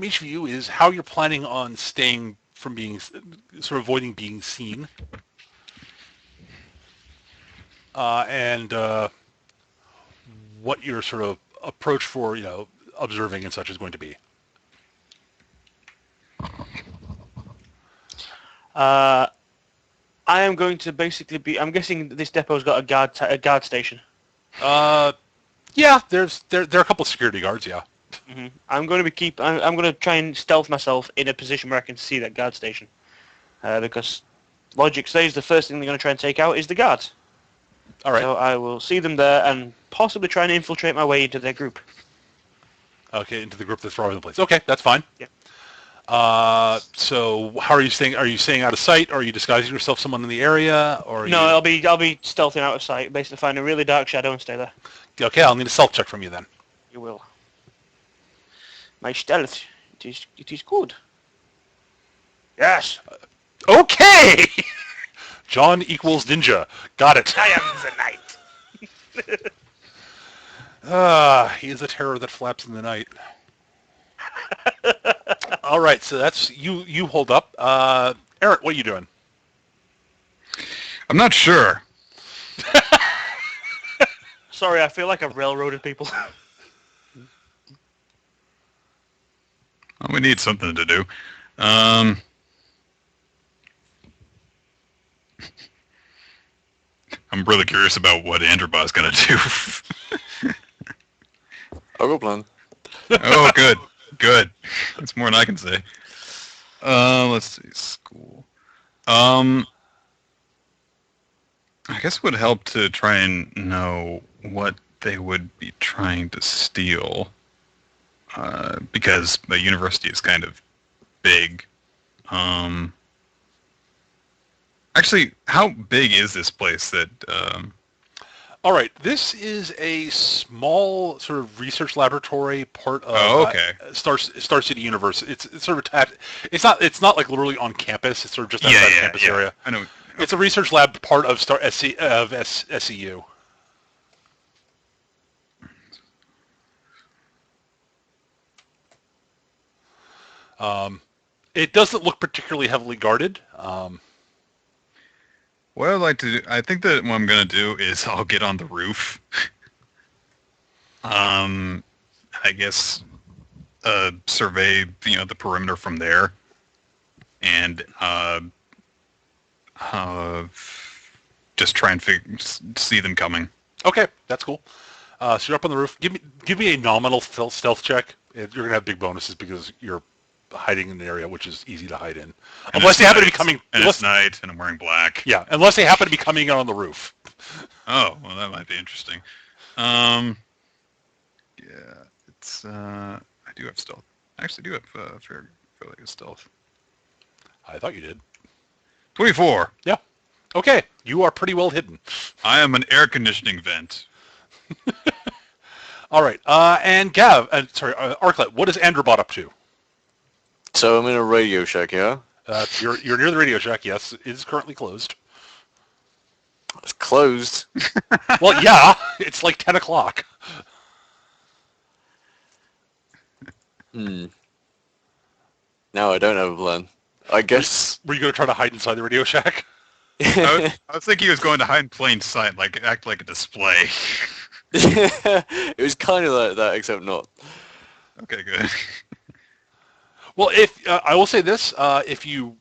each of you is how you're planning on staying from being sort of avoiding being seen, and what your sort of approach for observing and such is going to be. I am going to basically be. I'm guessing this depot's got a guard station. Yeah. There are a couple of security guards. Yeah. I'm going to be I'm going to try and stealth myself in a position where I can see that guard station, because logic says the first thing they're going to try and take out is the guards. All right. So I will see them there and possibly try and infiltrate my way into their group. Okay, into the group that's all over the place. Okay, that's fine. Yeah. So how are you staying? Are you staying out of sight? Or are you disguising yourself someone in the area? Or No, I'll be stealthing out of sight, basically find a really dark shadow and stay there. Okay, I'll need a stealth check from you then. You will. My stealth, it is good. Yes, Okay! John equals ninja. Got it. I am the knight. He is a terror that flaps in the night. All right, so that's you. You hold up. Eric, what are you doing? I'm not sure. Sorry, I feel like I've railroaded people. Well, we need something to do. I'm really curious about what Androbot's gonna do. I'll go plan. Oh, good. That's more than I can say. Let's see, school. I guess it would help to try and know what they would be trying to steal, because the university is kind of big. Actually, how big is this place that... All right, this is a small sort of research laboratory part of okay. Star City University. It's sort of attached. It's not like literally on campus. It's sort of just outside the campus area. I know. It's a research lab part of SCU. It doesn't look particularly heavily guarded. What I'd like to do, I think that what I'm going to do is I'll get on the roof. I guess survey, the perimeter from there. and just try and see them coming. Okay, that's cool. So you're up on the roof. Give me a nominal stealth check. You're gonna have big bonuses because you're hiding in an area which is easy to hide in, And unless it's they happen to be night, coming. And Unless, it's night, and I'm wearing black. yeah, unless they happen to be coming in on the roof. Oh, well, that might be interesting. Yeah, it's I do have stealth. I actually do have fairly good stealth. I thought you did. 24. Yeah. Okay, you are pretty well hidden. I am an air conditioning vent. All right, and Arclet, what is Androbot up to? So I'm in a Radio Shack, yeah? You're near the Radio Shack. Yes, it is currently closed. It's closed. Well, yeah, it's like 10 o'clock. Now I don't have a plan. I guess... Were you going to try to hide inside the Radio Shack? I was thinking he was going to hide in plain sight, like act like a display. It was kind of like that, except not. Okay, good. Well, if I will say this, if you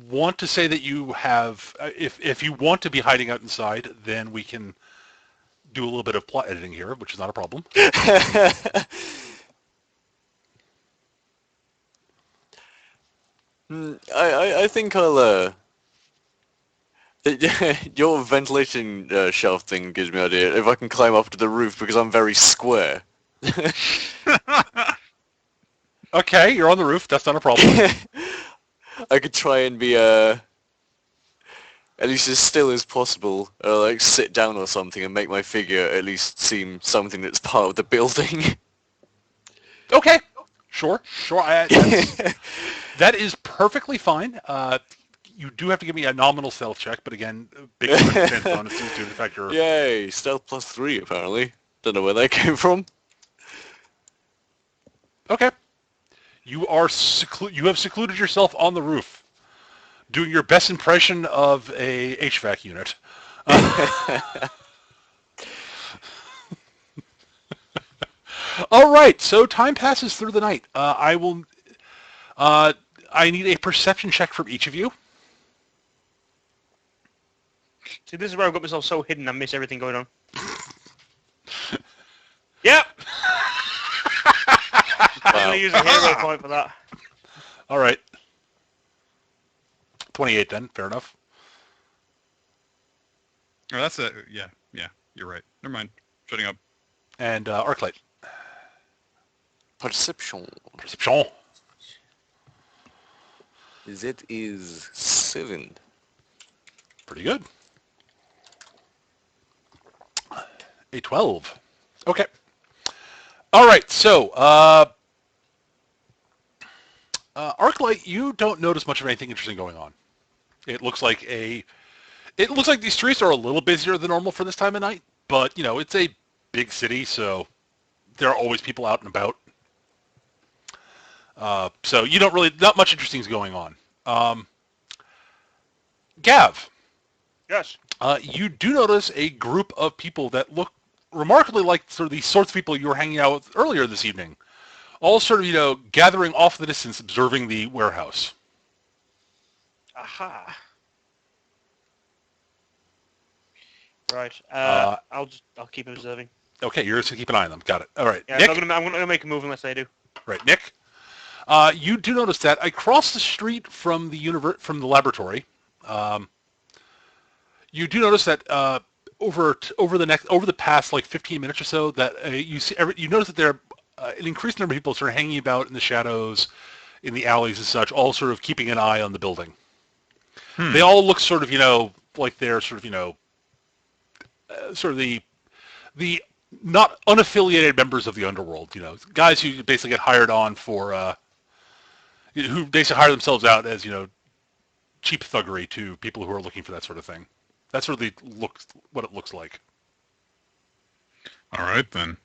want to say that you have, if you want to be hiding out inside, then we can do a little bit of plot editing here, which is not a problem. I think I'll... Your ventilation shelf thing gives me an idea. If I can climb up to the roof because I'm very square. Okay, you're on the roof. That's not a problem. I could try and be at least as still as possible, like sit down or something and make my figure at least seem something that's part of the building. Okay, sure. That is perfectly fine. You do have to give me a nominal stealth check, but again, big chance bonus due to the fact you're... Yay, stealth +3 apparently. Don't know where that came from. Okay. You are you have secluded yourself on the roof, doing your best impression of a HVAC unit. All right, so time passes through the night. I need a perception check from each of you. See, this is where I've got myself so hidden I miss everything going on. Yep! I'm going to use a hero point for that. All right. 28 then, fair enough. Oh, that's a yeah. You're right. Never mind. Shutting up. And Arclight. Perception. Perception. That is 7. Pretty good. A 12. Okay. All right, so Arclight, you don't notice much of anything interesting going on. It looks like these streets are a little busier than normal for this time of night, but it's a big city, so there are always people out and about. So you don't really, not much interesting is going on. Gav. Yes. You do notice a group of people that look remarkably like sort of the sorts of people you were hanging out with earlier this evening. All sort of, gathering off in the distance, observing the warehouse. Aha. Right. I'll keep observing. Okay, you're just going to keep an eye on them. Got it. All right. Yeah, Nick? I'm not gonna make a move unless they do. Right, Nick? You do notice that across the street from the from the laboratory, you do notice that over the past like 15 minutes or so that you notice that there are an increased number of people sort of hanging about in the shadows, in the alleys and such, all sort of keeping an eye on the building. They all look sort of like they're sort of sort of the not unaffiliated members of the underworld. Guys who basically get hired on for who basically hire themselves out as cheap thuggery to people who are looking for that sort of thing. That's sort of what it looks like. All right, then.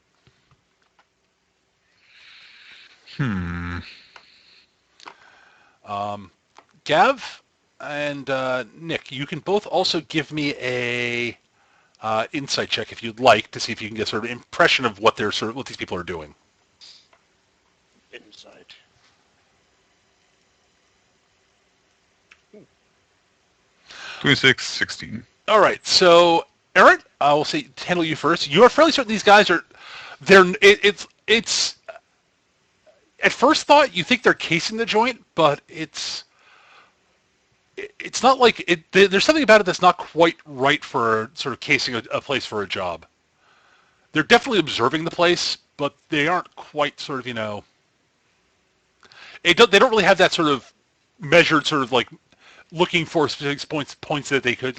Gav and Nick, you can both also give me a insight check if you'd like to see if you can get sort of an impression of what these people are doing. Inside. 26, 16. All right, so Aaron, I will say handle you first. You are fairly certain these guys are. It's at first thought you think they're casing the joint, but it's not like it. There's something about it that's not quite right for sort of casing a place for a job. They're definitely observing the place, but they aren't quite sort of they don't really have that sort of measured sort of like looking for specific points that they could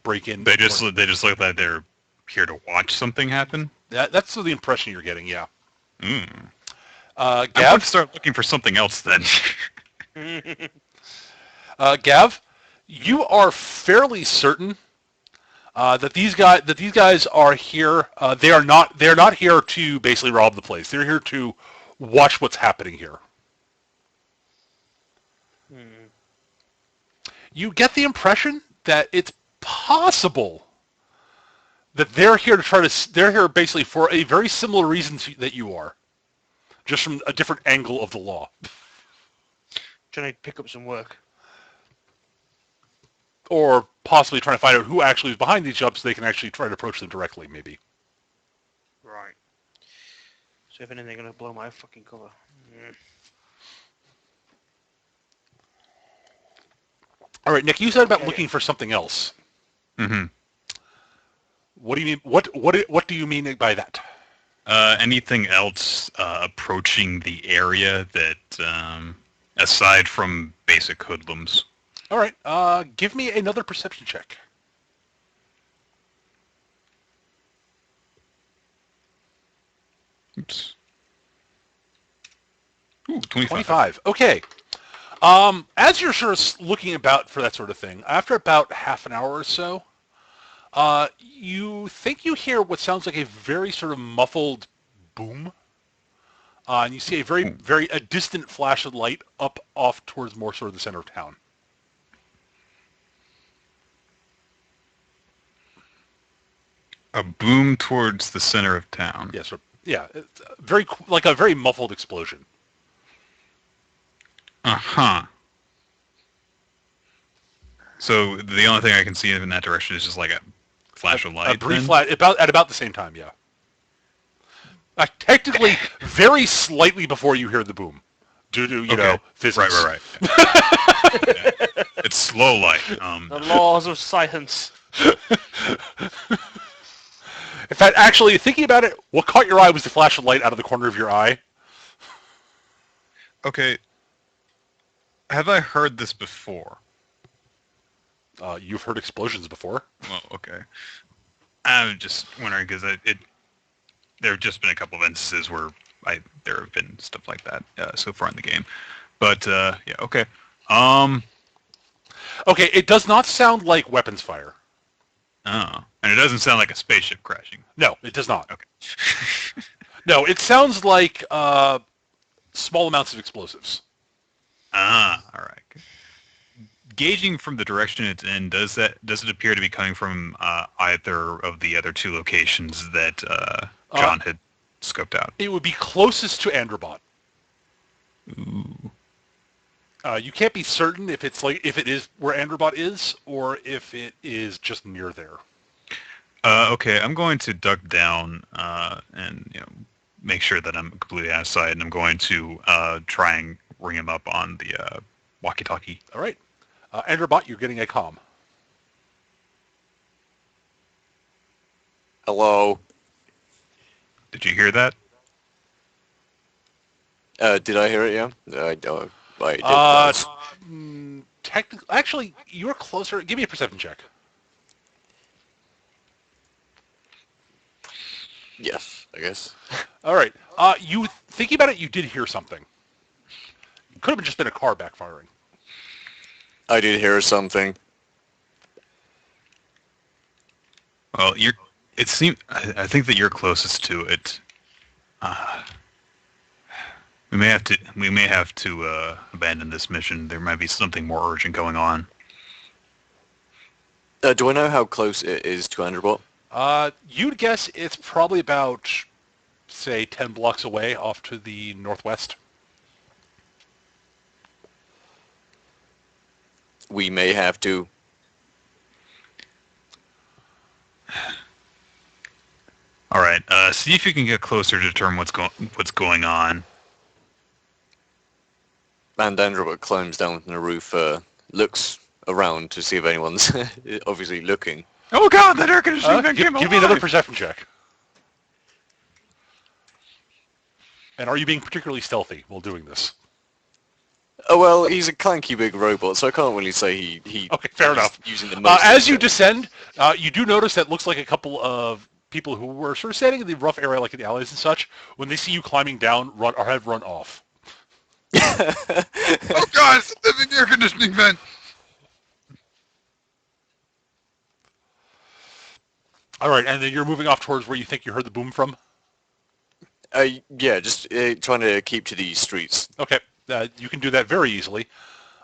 break in. They just look like they're here to watch something happen. That's sort of the impression you're getting. Yeah. Mm. I'm going Gav, to start looking for something else then. Gav, you are fairly certain that these guys are here. They're not here to basically rob the place. They're here to watch what's happening here. You get the impression that it's possible that they're here they're here basically for a very similar reason that you are, just from a different angle of the law. Trying to pick up some work. Or possibly trying to find out who actually is behind these jobs so they can actually try to approach them directly, maybe. Right. So if anything, they're going to blow my fucking cover. All right, Nick, you said about looking for something else. Mm-hmm. What do you mean? What do you mean by that? Anything else approaching the area that, aside from basic hoodlums? All right, give me another perception check. Oops. Ooh, 25. 25. Okay. As you're sort of looking about for that sort of thing, after about half an hour or so, you think you hear what sounds like a very sort of muffled boom. And you see a very distant flash of light up off towards more sort of the center of town. A boom towards the center of town. Yes, yeah, it's like a very muffled explosion. Uh-huh. So the only thing I can see in that direction is just like a flash of light. A brief flash at about the same time, yeah. Technically, very slightly before you hear the boom, due to physics. Right. Yeah. It's slow light. The laws of science. In fact, actually, thinking about it, what caught your eye was the flash of light out of the corner of your eye. Okay. Have I heard this before? You've heard explosions before. Well, okay. I'm just wondering because there have just been a couple of instances where there have been stuff like that so far in the game. But yeah, okay. Okay, it does not sound like weapons fire. Oh, and it doesn't sound like a spaceship crashing. No, it does not. Okay. No, it sounds like small amounts of explosives. Ah, all right. Gauging from the direction it's in, does it appear to be coming from either of the other two locations that John had scoped out? It would be closest to Androbot. Ooh. You can't be certain if it is where Androbot is or if it is just near there. Okay, I'm going to duck down and make sure that I'm completely outside, and I'm going to try and ring him up on the walkie-talkie. All right. Androbot, you're getting a comm. Hello. Did you hear that? Did I hear it? Yeah. I did. Technically, actually, you're closer. Give me a perception check. Yes, I guess. All right. You thinking about it, you did hear something. It could have just been a car backfiring. I did hear something. Well, it seems. I think that you're closest to it. We may have to abandon this mission. There might be something more urgent going on. Do I know how close it is to Androbot? You'd guess it's probably about, say, 10 blocks away off to the northwest. We may have to. All right. See if you can get closer to determine what's going on. And Andrew climbs down from the roof, looks around to see if anyone's obviously looking. Oh God! That air conditioning vent came Give me another perception check. And are you being particularly stealthy while doing this? Oh well, he's a clanky big robot, so I can't really say he Okay, fair he's enough. using the most. As you descend, you do notice that it looks like a couple of people who were sort of standing in the rough area, like in the alleys and such, when they see you climbing down, have run off. Oh God! It's a living air conditioning vent. All right, and then you're moving off towards where you think you heard the boom from? Yeah, just trying to keep to these streets. Okay, you can do that very easily.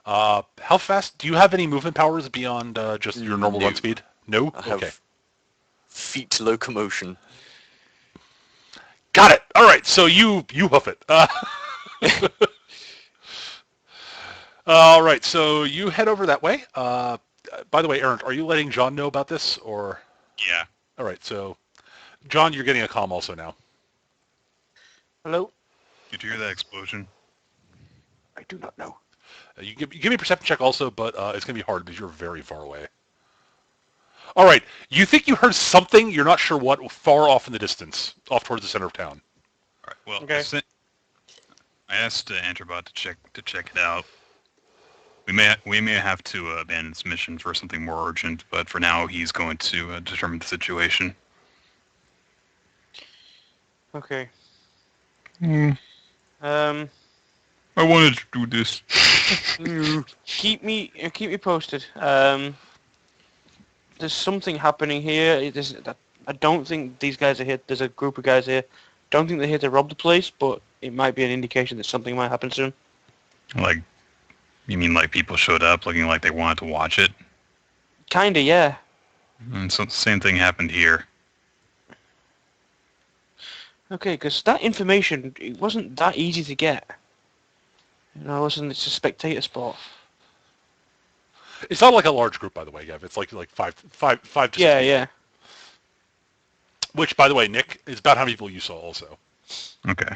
How fast? Do you have any movement powers beyond just your normal run No. speed? No? I have Okay. feet locomotion. Got it! All right, so you hoof it. All right, so you head over that way. By the way, Aaron, are you letting John know about this, or? Yeah. All right, so John, you're getting a comm also now. Hello? Did you hear that explosion? I do not know. You give me a perception check also, but it's going to be hard because you're very far away. All right, you think you heard something, you're not sure what, far off in the distance, off towards the center of town. All right. Well, Okay. I asked Antrobot to check it out. We may have to abandon this mission for something more urgent, but for now he's going to determine the situation. Okay. I wanted to do this. Keep me posted. There's something happening here. I don't think these guys are here. There's a group of guys here. Don't think they're here to rob the place, but it might be an indication that something might happen soon. Like, you mean like people showed up looking like they wanted to watch it? Kinda, yeah. And so the same thing happened here. Okay, because that information, it wasn't that easy to get. It's a spectator sport. It's not like a large group, by the way, Gav. It's like five to Yeah, 6 people. yeah. Which, by the way, Nick, is about how many people you saw also. Okay.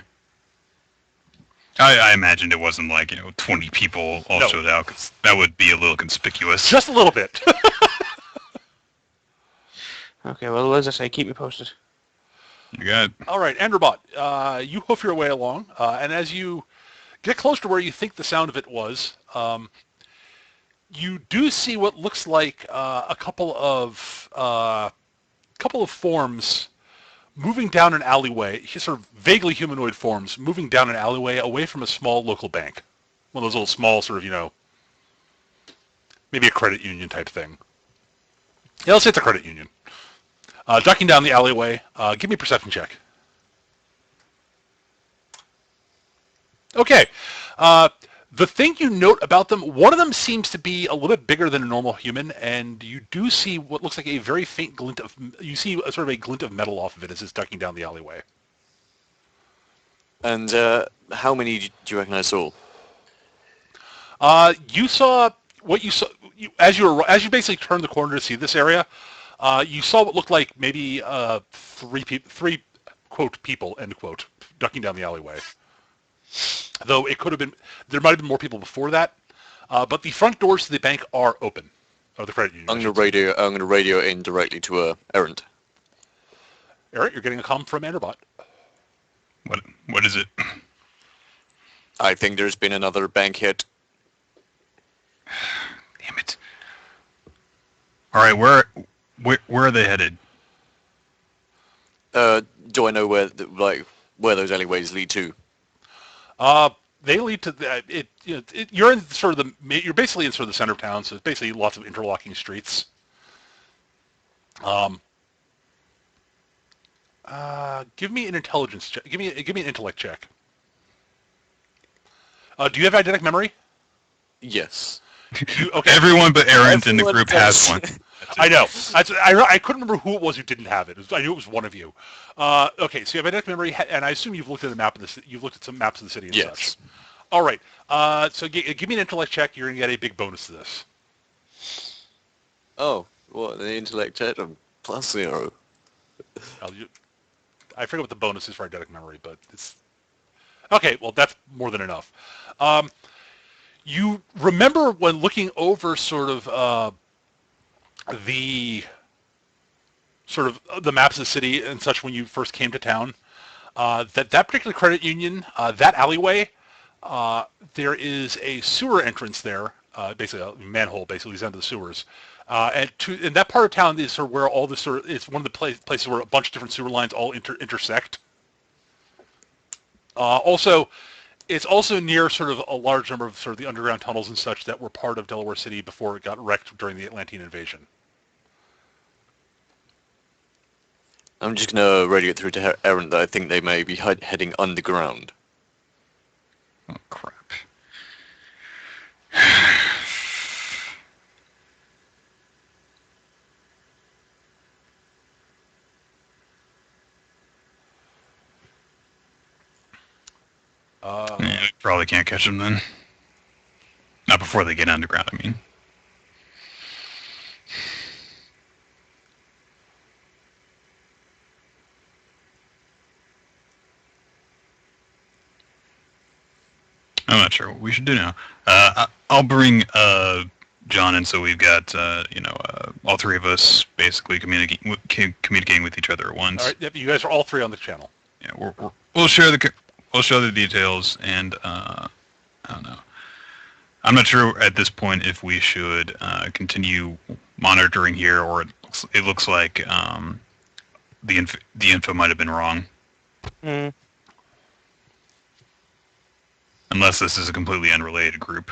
I imagined it wasn't like 20 people all No. showed out, because that would be a little conspicuous. Just a little bit. Okay, well, as I say, keep me posted. You got it. All right, Androbot, you hoof your way along, and as you get close to where you think the sound of it was, you do see what looks like a couple of forms moving down an alleyway, sort of vaguely humanoid forms moving down an alleyway away from a small local bank. One of those little small sort of, maybe a credit union type thing. Yeah, let's say it's a credit union. Ducking down the alleyway. Give me a perception check. Okay. The thing you note about them, one of them seems to be a little bit bigger than a normal human, and you do see what looks like a very faint glint of, you see a sort of a glint of metal off of it as it's ducking down the alleyway. And how many do you reckon I saw? You saw what you saw as you basically turned the corner to see this area. You saw what looked like maybe three quote people end quote ducking down the alleyway. Though it could have been, there might have been more people before that. But the front doors to the bank are open, of the credit union. I'm gonna radio in directly to Errant. Eric, you're getting a comm from Anderbot. What is it? I think there's been another bank hit. Damn it. All right, where are they headed? Do I know where those alleyways lead to? They lead to you're in sort of you're basically in sort of the center of town, so it's basically lots of interlocking streets. Give me an intelligence check. Give me an intellect check. Do you have eidetic memory? Yes. Okay. Everyone but Errant in the Everyone group does. has one. I know. I couldn't remember who it was who didn't have it. I knew it was one of you. Okay, so you have eidetic memory, and I assume you've looked at a map of the you've looked at some maps of the city and Yes. such. All right. So give me an intellect check. You're gonna get a big bonus to this. Oh, what the intellect check? +0. I forget what the bonus is for eidetic memory, but it's... Okay, well, that's more than enough. You remember when looking over sort of the maps of the city and such when you first came to town, that particular credit union, that alleyway, there is a sewer entrance there, basically a manhole, basically leads down to the sewers. And that part of town is sort of where all the it's one of the places where a bunch of different sewer lines all intersect. Also, it's also near sort of a large number of sort of the underground tunnels and such that were part of Delaware City before it got wrecked during the Atlantean invasion. I'm just gonna radio it through to Aaron that I think they may be heading underground. Oh, crap. Yeah, we probably can't catch them then. Not before they get underground, I mean. I'm not sure what we should do now. I'll bring John in, so we've got all three of us basically communicating with each other at once. All right, yep, you guys are all three on the channel. Yeah, we'll share the details, and I don't know. I'm not sure at this point if we should continue monitoring here, or it looks like the info might have been wrong. Mm. Unless this is a completely unrelated group.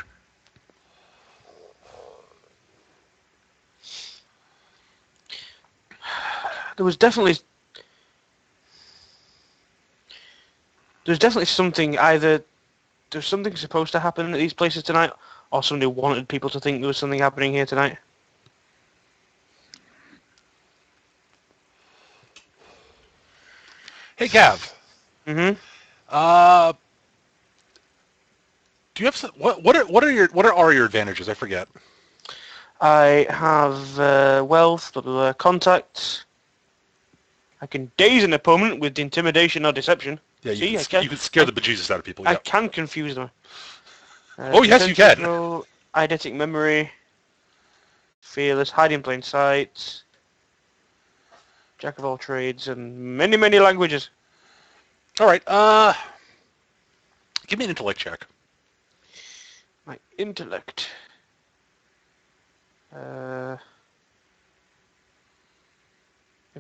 There's definitely something, either there's something supposed to happen at these places tonight, or somebody wanted people to think there was something happening here tonight. Hey, Gav. Mm-hmm. Do you have some, what are your advantages? I forget. I have wealth, contacts. I can daze an opponent with intimidation or deception. Yeah, See, you can scare the bejesus out of people. I Yeah. can confuse them. Oh, yes, you can. Eidetic memory. Fearless, hide in plain sight. Jack of all trades, and many, many languages. All right. Give me an intellect check. My intellect. If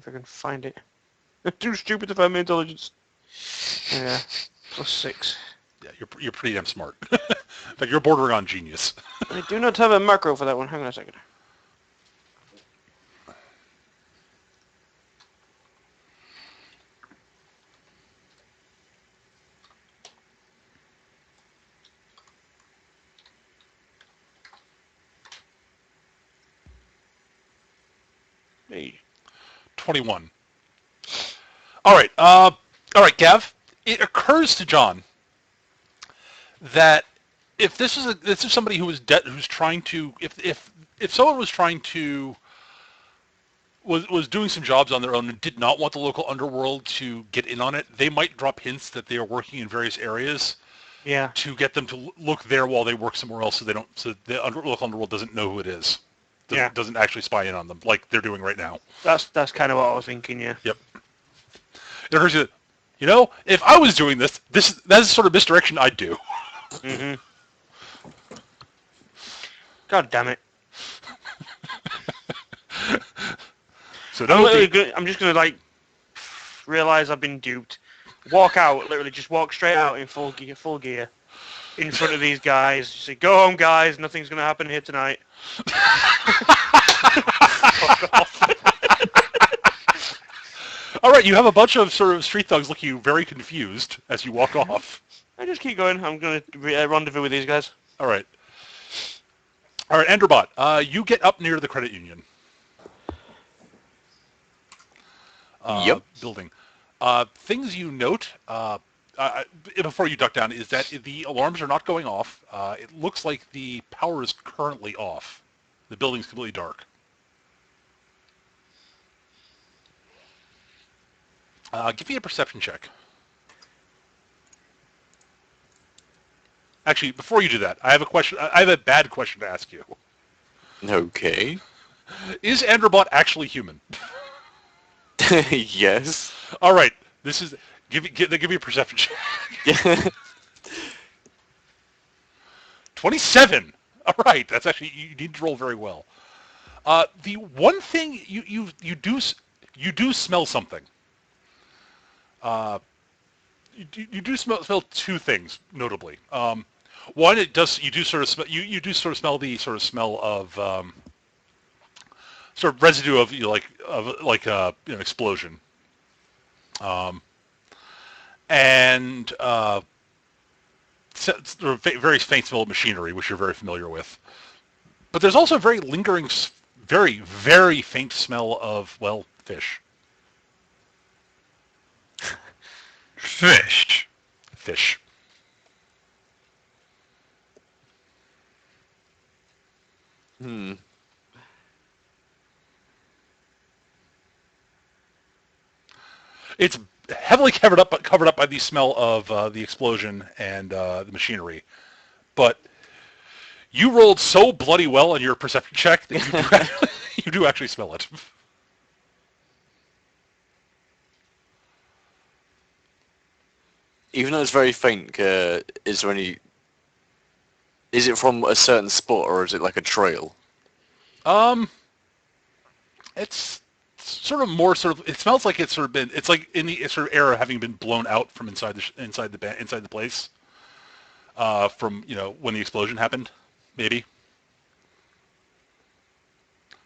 I can find it. Too stupid to find my intelligence. Yeah, +6. Yeah, you're pretty damn smart. In fact, you're bordering on genius. I do not have a macro for that one. Hang on a second. Hey. 21. All right. All right, Gav. It occurs to John that if this is somebody who's trying to, if someone was trying to was doing some jobs on their own and did not want the local underworld to get in on it, they might drop hints that they are working in various areas. Yeah. To get them to look there while they work somewhere else, so the local underworld doesn't know who it is. Doesn't actually spy in on them like they're doing right now. That's kind of what I was thinking. Yeah. Yep. It occurs to you, if I was doing that's the sort of misdirection I'd do. Mhm. God damn it. So I'm just gonna realize I've been duped. Walk out, literally just walk straight out in full gear, in front of these guys. Just say, "Go home, guys. Nothing's gonna happen here tonight." Fuck off. All right, you have a bunch of sort of street thugs looking very confused as you walk off. I just keep going. I'm gonna rendezvous with these guys. All right, Enderbot, you get up near the credit union. Yep. Building. Things you note before you duck down is that the alarms are not going off. It looks like the power is currently off. The building's completely dark. Give me a perception check. Actually, before you do that, I have a question. I have a bad question to ask you. Okay. Is Androbot actually human? Yes. All right. This is give me a perception check. Yeah. 27. All right. That's actually you need to roll very well. The one thing you do smell something. You do smell two things notably. One, it does you do sort of you do sort of smell the sort of smell of sort of residue of explosion, and sort of very faint smell of machinery, which you're very familiar with. But there's also a very lingering, very very faint smell of fish. Fish. Fish. Hmm. It's heavily covered up by the smell of the explosion and the machinery. But you rolled so bloody well on your perception check that you do actually smell it. Even though it's very faint, is there any? Is it from a certain spot or is it like a trail? It's sort of more sort of. It smells like it's sort of been. It's like in the sort of air of having been blown out from inside the place. From when the explosion happened, maybe.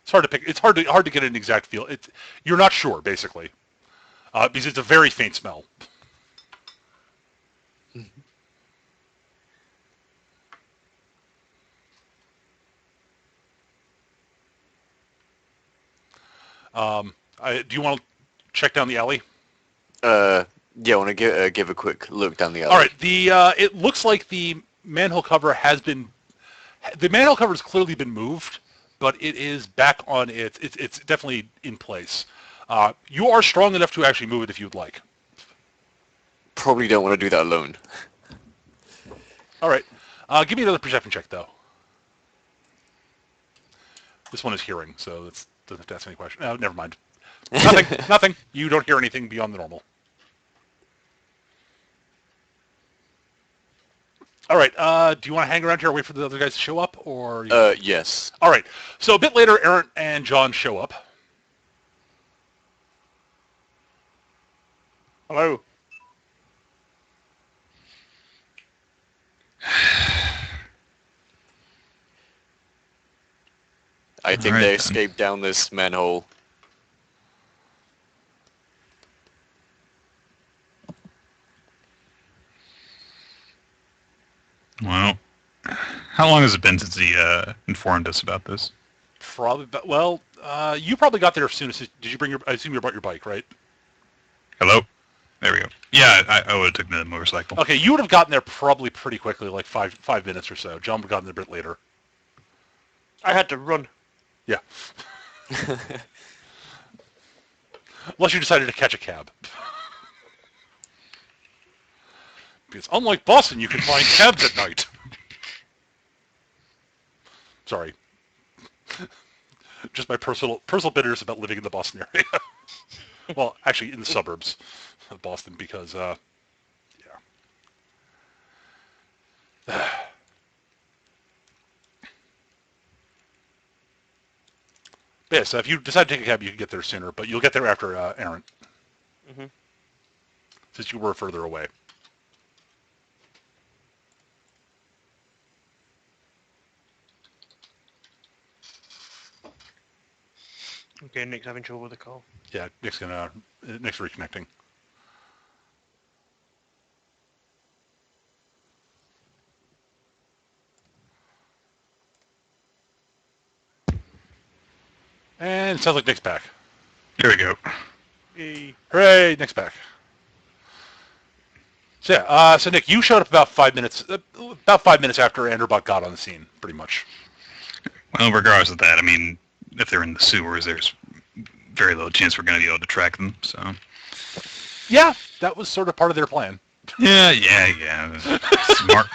It's hard to pick. It's hard to get an exact feel. You're not sure basically, because it's a very faint smell. Do you want to check down the alley? Yeah, I want to give a quick look down the alley. All right. It looks like the manhole cover has been. The manhole cover has clearly been moved, but it is back on its. It's definitely in place. You are strong enough to actually move it if you'd like. Probably don't want to do that alone. All right. Give me another perception check, though. This one is hearing, so it doesn't have to ask any question. No, never mind. Nothing. Nothing. You don't hear anything beyond the normal. All right. Do you want to hang around here and wait for the other guys to show up, or? Yes. All right. So a bit later, Aaron and John show up. Hello. I think Alright, they then. escaped down this manhole. Well, how long has it been since he informed us about this? Probably. Well, you probably got there as soon as. Did you bring your? I assume you brought your bike, right? Hello? There we go. Yeah, I would have taken the motorcycle. Okay, you would have gotten there probably pretty quickly, like five minutes or so. John would have gotten there a bit later. I had to run. Yeah. Unless you decided to catch a cab. Because unlike Boston, you can find cabs at night. Sorry. Just my personal bitterness about living in the Boston area. Well, actually, in the suburbs of Boston, because, yeah. Yeah, so if you decide to take a cab, you can get there sooner, but you'll get there after Aaron, Mm-hmm. since you were further away. Okay, Nick's having trouble with the call. Yeah, Nick's reconnecting. And it sounds like Nick's back. There we go. Yay. Hooray, Nick's back. So yeah, so Nick, you showed up about 5 minutes after Androbot got on the scene, pretty much. Well, regardless of that, I mean, if they're in the sewers, there's very little chance we're going to be able to track them, so... Yeah, that was sort of part of their plan. Yeah. Smart,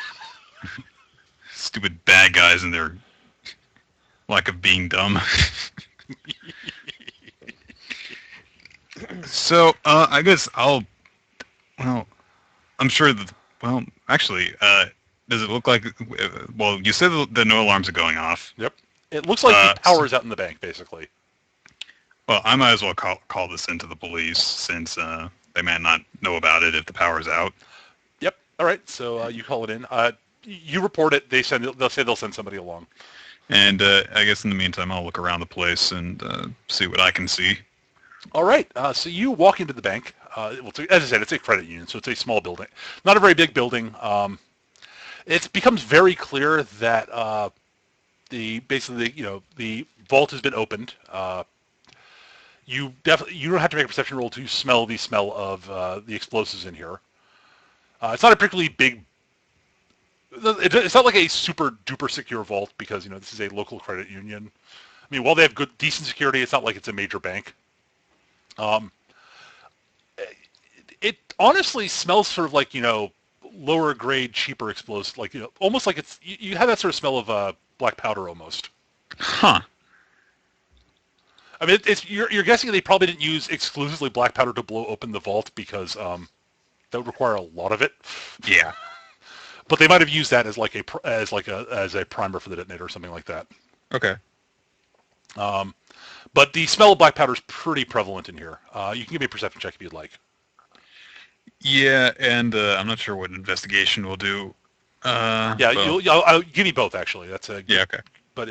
stupid bad guys and their lack of being dumb. So, I guess well, I'm sure that, well, actually, does it look like, well, you said that no alarms are going off. Yep. It looks like the So- power is out in the bank, basically. Well, I might as well call this into the police since they might not know about it if the power's out. Yep. All right. So you call it in. You report it. They'll say they'll send somebody along. And I guess in the meantime, I'll look around the place and see what I can see. All right. So you walk into the bank. As I said, it's a credit union, so it's a small building, not a very big building. It becomes very clear that the vault has been opened. You don't have to make a perception roll to smell the smell of the explosives in here. It's not a particularly big. It's not like a super duper secure vault because this is a local credit union. I mean, while they have decent security, it's not like it's a major bank. It honestly smells sort of like lower grade, cheaper explosives, like almost like it's you have that sort of smell of black powder almost. Huh. I mean, you're guessing they probably didn't use exclusively black powder to blow open the vault because that would require a lot of it. Yeah. But they might have used that as a primer for the detonator or something like that. Okay. But the smell of black powder is pretty prevalent in here. You can give me a perception check if you'd like. Yeah, and I'm not sure what investigation will do. Yeah, well, I'll give me both actually. That's a yeah, okay. But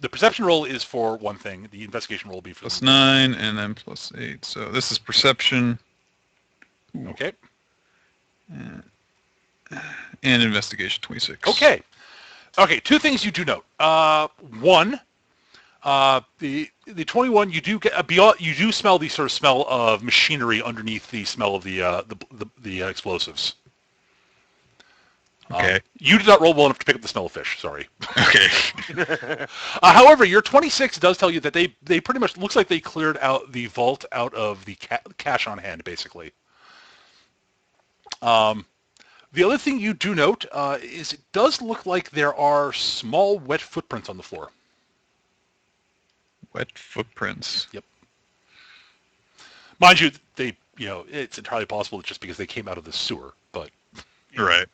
the perception roll is for one thing. The investigation roll will be for Plus 9 and then plus 8. So this is perception. Ooh. Okay. And investigation 26. Okay. Two things you do note. One, the 21 you do get you do smell the sort of smell of machinery underneath the smell of the explosives. Okay. You did not roll well enough to pick up the smell of fish. Sorry. Okay. However, your 26 does tell you that they pretty much looks like they cleared out the vault out of the cash on hand, basically. The other thing you do note is it does look like there are small wet footprints on the floor. Wet footprints. Yep. Mind you, it's entirely possible it's just because they came out of the sewer, but. Right.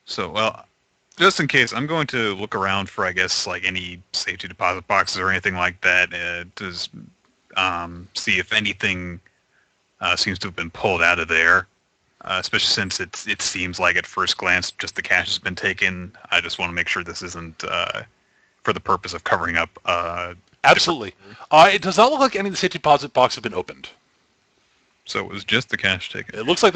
So, well, just in case, I'm going to look around for, I guess, like any safety deposit boxes or anything like that to see if anything seems to have been pulled out of there. Especially since it seems like at first glance just the cash has been taken. I just want to make sure this isn't for the purpose of covering up. Absolutely. It does not look like any of the safety deposit boxes have been opened. So it was just the cash taken. It looks like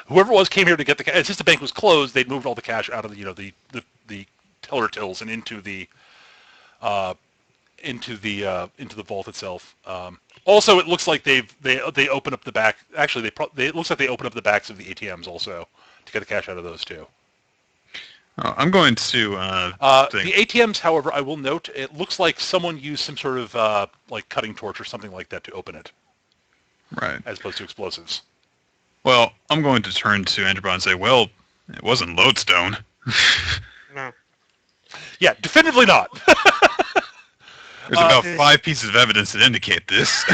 whoever it was came here to get the cash. Since the bank was closed, they'd moved all the cash out of the teller tills and into the vault itself. Also, it looks like they open up the back. Actually, it looks like they open up the backs of the ATMs also to get the cash out of those too. I'm going to the ATMs, however, I will note it looks like someone used some sort of like cutting torch or something like that to open it. Right. As opposed to explosives. Well, I'm going to turn to Andrew and say, well, it wasn't lodestone. No. Yeah, definitively not. There's about 5 pieces of evidence that indicate this.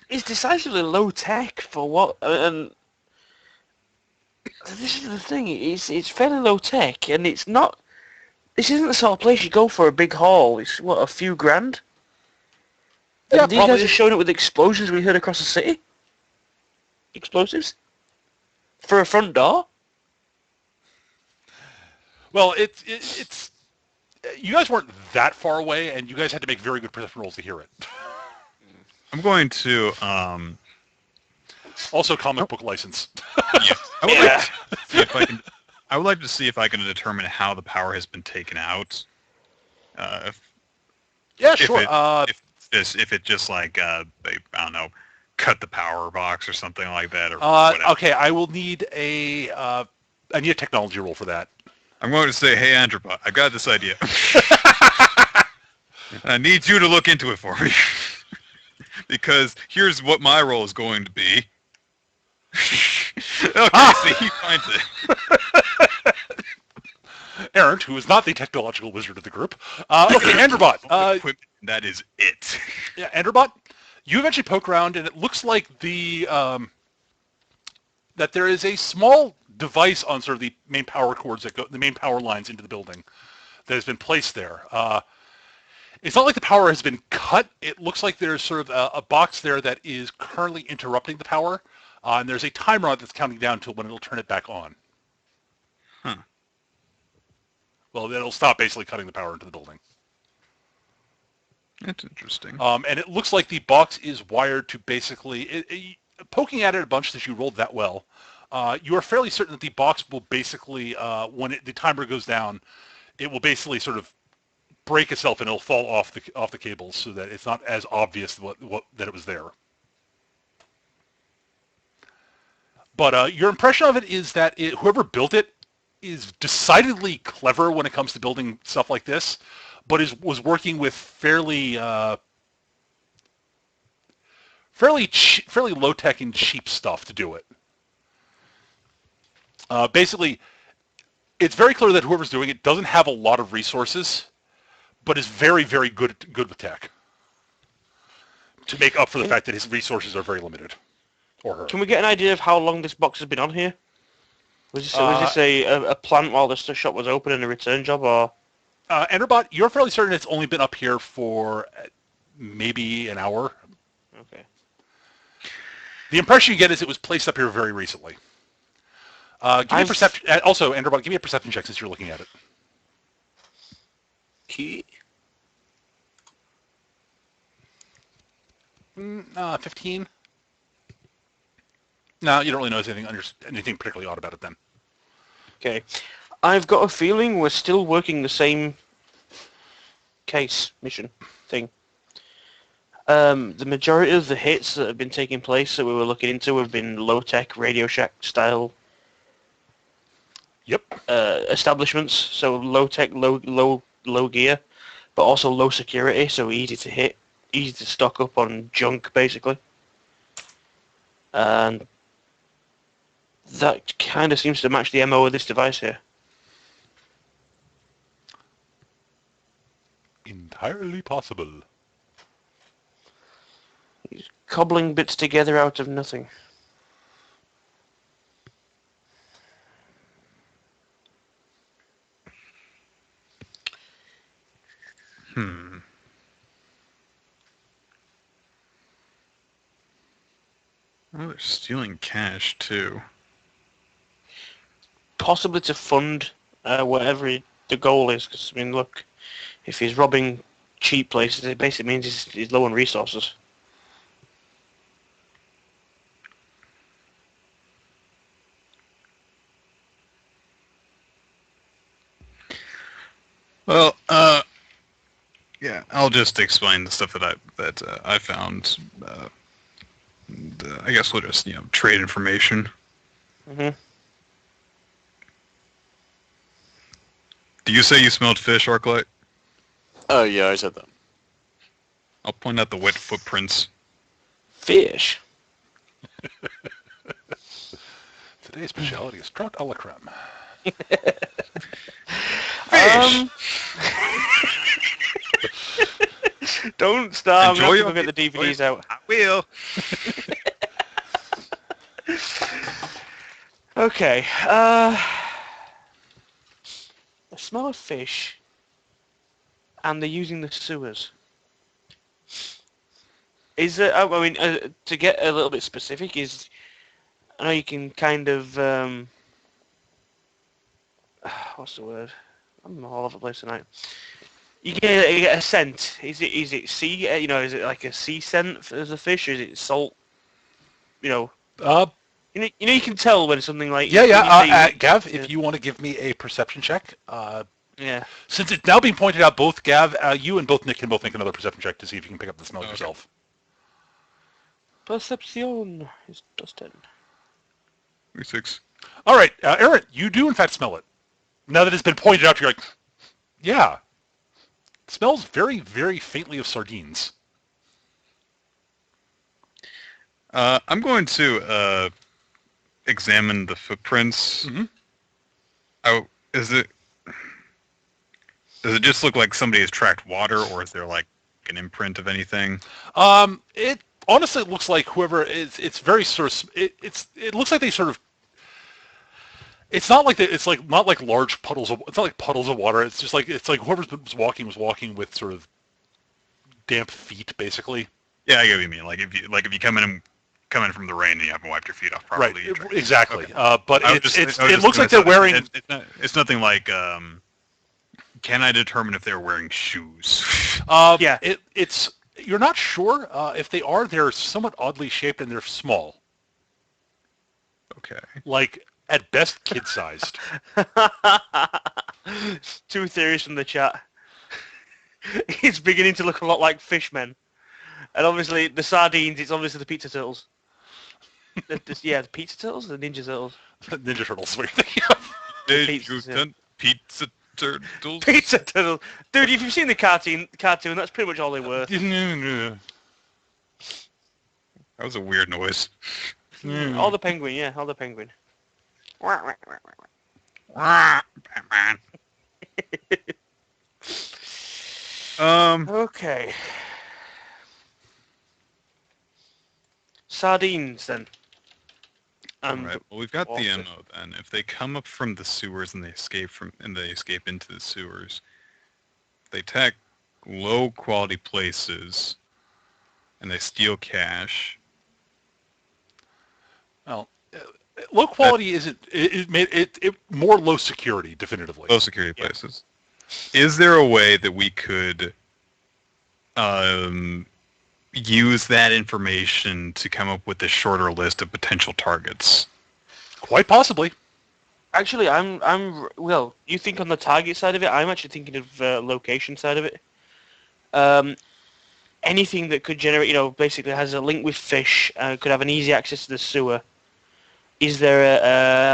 It's decisively low tech for what, and this is the thing. It's fairly low tech, and it's not. This isn't the sort of place you go for a big haul. It's what, a few grand. Yeah, and these guys are showing it with explosions we heard across the city. Explosives for a front door. Well, it's you guys weren't that far away, and you guys had to make very good perception rolls to hear it. I'm going to Also, comic book license. yeah, I would like to see if I can determine how the power has been taken out. Yeah, sure. If it just like they, I don't know, cut the power box or something like that, or whatever. Okay, I will need I need a technology roll for that. I'm going to say, hey Andrew, I got this idea. I need you to look into it for me. Because here's what my role is going to be. Okay, so he finds it. Errant, who is not the technological wizard of the group. Okay, Androbot. Equipment, that is it. Yeah, Androbot, you eventually poke around, and it looks like that there is a small device on sort of the main power cords that go, the main power lines into the building that has been placed there. It's not like the power has been cut. It looks like there's sort of a box there that is currently interrupting the power, and there's a timer on it that's counting down to when it'll turn it back on. Huh. Well, it'll stop basically cutting the power into the building. That's interesting. And it looks like the box is wired to basically, poking at it a bunch since you rolled that well, you are fairly certain that the box will basically, when the timer goes down, it will basically sort of break itself and it'll fall off the cables so that it's not as obvious that it was there. But your impression of it is that whoever built it is decidedly clever when it comes to building stuff like this, but was working with fairly low tech and cheap stuff to do it. Basically, it's very clear that whoever's doing it doesn't have a lot of resources, but is very, very good with tech to make up for the fact that his resources are very limited. Or her. Can we get an idea of how long this box has been on here? Was this a plant while the shop was open and a return job, or? Enterbot, you're fairly certain it's only been up here for maybe an hour. Okay. The impression you get is it was placed up here very recently. Give me a perception. Also, Enterbot, give me a perception check since you're looking at it. Key. 15. No, you don't really notice anything particularly odd about it then. Okay. I've got a feeling we're still working the same mission thing. The majority of the hits that have been taking place that we were looking into have been low-tech Radio Shack style Yep. establishments, so low-tech, low gear, but also low security, so easy to hit, easy to stock up on junk, basically. And that kind of seems to match the MO of this device here. Entirely possible. He's cobbling bits together out of nothing. Oh, they're stealing cash too. Possibly to fund whatever the goal is, because, I mean, look, if he's robbing cheap places, it basically means he's low on resources. Well, yeah, I'll just explain the stuff that I found. I guess we'll just trade information. Mm-hmm. Do you say you smelled fish, Arclight? Oh yeah, I said that. I'll point out the wet footprints. Fish. Today's specialty is trout a la creme. Fish. Don't start. Enjoy I'm going to get the DVDs out. I will. Okay. The smell of fish, and they're using the sewers. Is it? I mean, to get a little bit specific, is I know you can kind of what's the word? I'm all over the place tonight. You get a scent. Is it sea? Is it like a sea scent as a fish? Or is it salt? You can tell when something like Gav, if you want to give me a perception check, yeah. Since it's now being pointed out, both Gav, you and both Nick can both make another perception check to see if you can pick up the smell yourself. Perception is +10. 6. All right, Aaron, you do in fact smell it. Now that it's been pointed out, you're like, yeah, smells very, very faintly of sardines. I'm going to examine the footprints. Mhm. Oh, does it just look like somebody has tracked water, or is there like an imprint of anything? It honestly looks like whoever is. It's very sort of. It looks like they sort of. It's not like it's like not like large puddles of. It's not like puddles of water. It's like whoever was walking with sort of damp feet, basically. Yeah, I get what you mean. Like if you come in from the rain and you haven't wiped your feet off properly. Right. Exactly. Okay. But it looks like they're wearing. It's nothing like. Can I determine if they're wearing shoes? Yeah. It's you're not sure if they are. They're somewhat oddly shaped and they're small. Okay. Like at best kid-sized. Two theories from the chat. It's beginning to look a lot like fishmen. And obviously, the sardines, it's obviously the pizza turtles. The pizza turtles? The Ninja Turtles? Ninja Turtles. What you're thinking of. Pizza turtles. Pizza turtles. Dude, if you've seen the cartoon, that's pretty much all they were. That was a weird noise. All the penguin, yeah, all the penguin. Batman. Okay. Sardines, then. All right. Well, we've got the water. MO then. If they come up from the sewers and they escape into the sewers, they attack low quality places and they steal cash. Well, low quality isn't. It more low security, definitively. Low security places. Is there a way that we could use that information to come up with a shorter list of potential targets? Quite possibly. Actually, well, you think on the target side of it, I'm actually thinking of location side of it. Anything that could generate, basically has a link with fish, could have an easy access to the sewer. Is there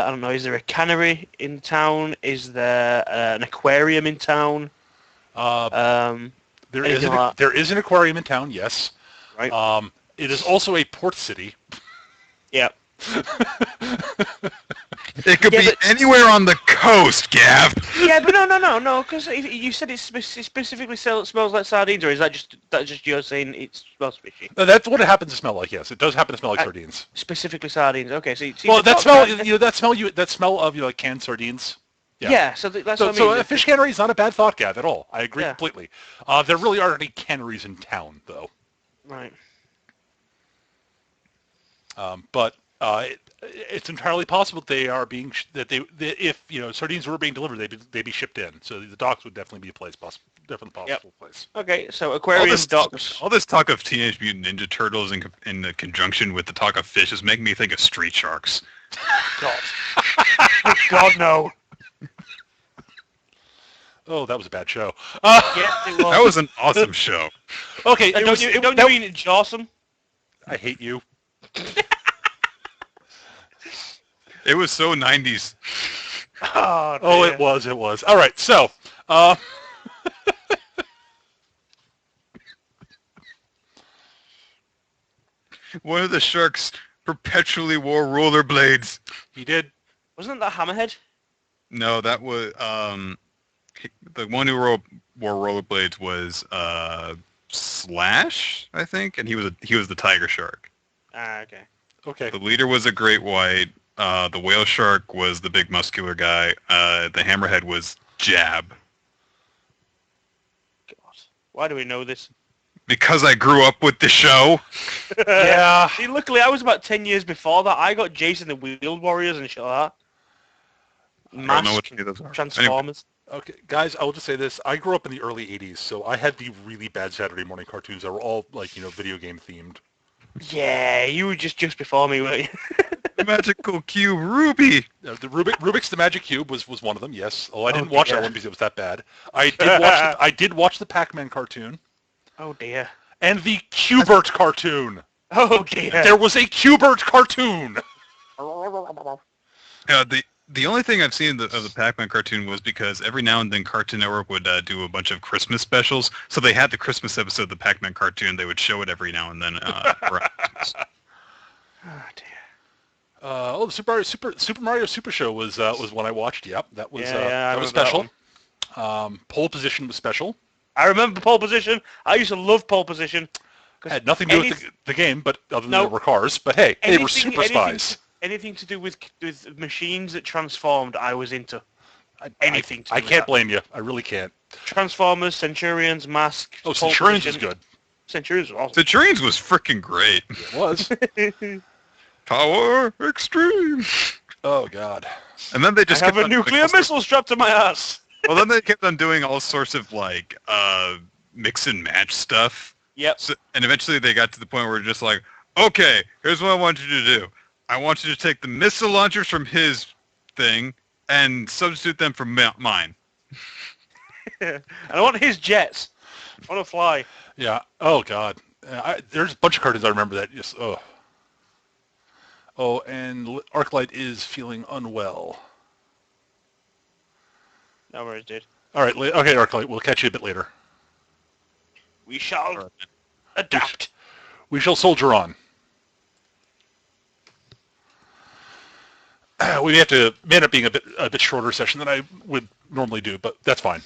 I don't know, is there a cannery in town? Is there an aquarium in town? There is an aquarium in town, yes. Right. It is also a port city. Yeah. It could be anywhere on the coast, Gav. Yeah, but no, because you said it specifically smells like sardines, or is that just you saying it smells fishy? No, that's what it happens to smell like. Yes, it does happen to smell like sardines. Specifically sardines. Okay, so that smell of like canned sardines. Yeah, so that's what I mean. So a fish cannery is not a bad thought, Gav, at all. I agree completely. There really aren't any canneries in town, though. Right. But it's entirely possible they are being if sardines were being delivered, they'd be shipped in. So the docks would definitely be a place, definitely possible place. Okay, so aquarium docks. All this talk of Teenage Mutant Ninja Turtles in conjunction with the talk of fish is making me think of Street Sharks. God. God, no. Oh, that was a bad show. Yeah, it was. That was an awesome show. Okay, Don't you mean it's awesome? I hate you. It was so 90s. Oh, it was. All right, so one of the sharks perpetually wore rollerblades. he did. Wasn't that Hammerhead? No, that was the one who wore rollerblades was Slash, I think, and he was the tiger shark. Ah, okay. Okay. The leader was a great white. The whale shark was the big muscular guy. The hammerhead was Jab. God. Why do we know this? Because I grew up with the show. Yeah. See, luckily, I was about 10 years before that. I got Jason the Wheeled Warriors and shit like that. I don't know what Mask, any of those are. Transformers. Okay, guys, I will just say this. I grew up in the early 80s, so I had the really bad Saturday morning cartoons that were all, video game themed. Yeah, you were just before me, weren't you? The magical cube, Ruby. The Rubik's The Magic Cube was one of them, yes. Oh, I didn't watch that one because it was that bad. I did watch the Pac-Man cartoon. Oh, dear. And the Q*bert cartoon. Oh, dear. There was a Q*bert cartoon. The only thing I've seen of the Pac-Man cartoon was because every now and then Cartoon Network would do a bunch of Christmas specials. So they had the Christmas episode of the Pac-Man cartoon. They would show it every now and then. Around Christmas. Oh dear. The Super Mario Super Show was one I watched. Yep, that was I that was remember that special. Pole Position was special. I remember Pole Position. I used to love Pole Position. Had nothing to do with the game, but other than No. they were cars. But hey, they were super anything, spies. Anything to do with machines that transformed, I was into. Anything to do I with can't that. blame you. I really can't. Transformers, Centurions, Mask. Oh, Pole Centurions was Position. good. Centurions was awesome. Centurions was freaking great. It was. Power Extreme. Oh God. And then they just I have kept a on doing nuclear all sorts- missile strapped to my ass. Well, then they kept on doing all sorts of like mix and match stuff. Yep. So, and eventually they got to the point where it's just like, okay, here's what I want you to do. I want you to take the missile launchers from his thing and substitute them for mine. And I want his jets. I want to fly. Yeah. Oh God. There's a bunch of cartoons I remember that just Oh, and Arclight is feeling unwell. No worries, dude. All right. Okay, Arclight. We'll catch you a bit later. We shall adapt. We shall soldier on. We may end up being a bit shorter session than I would normally do, but that's fine.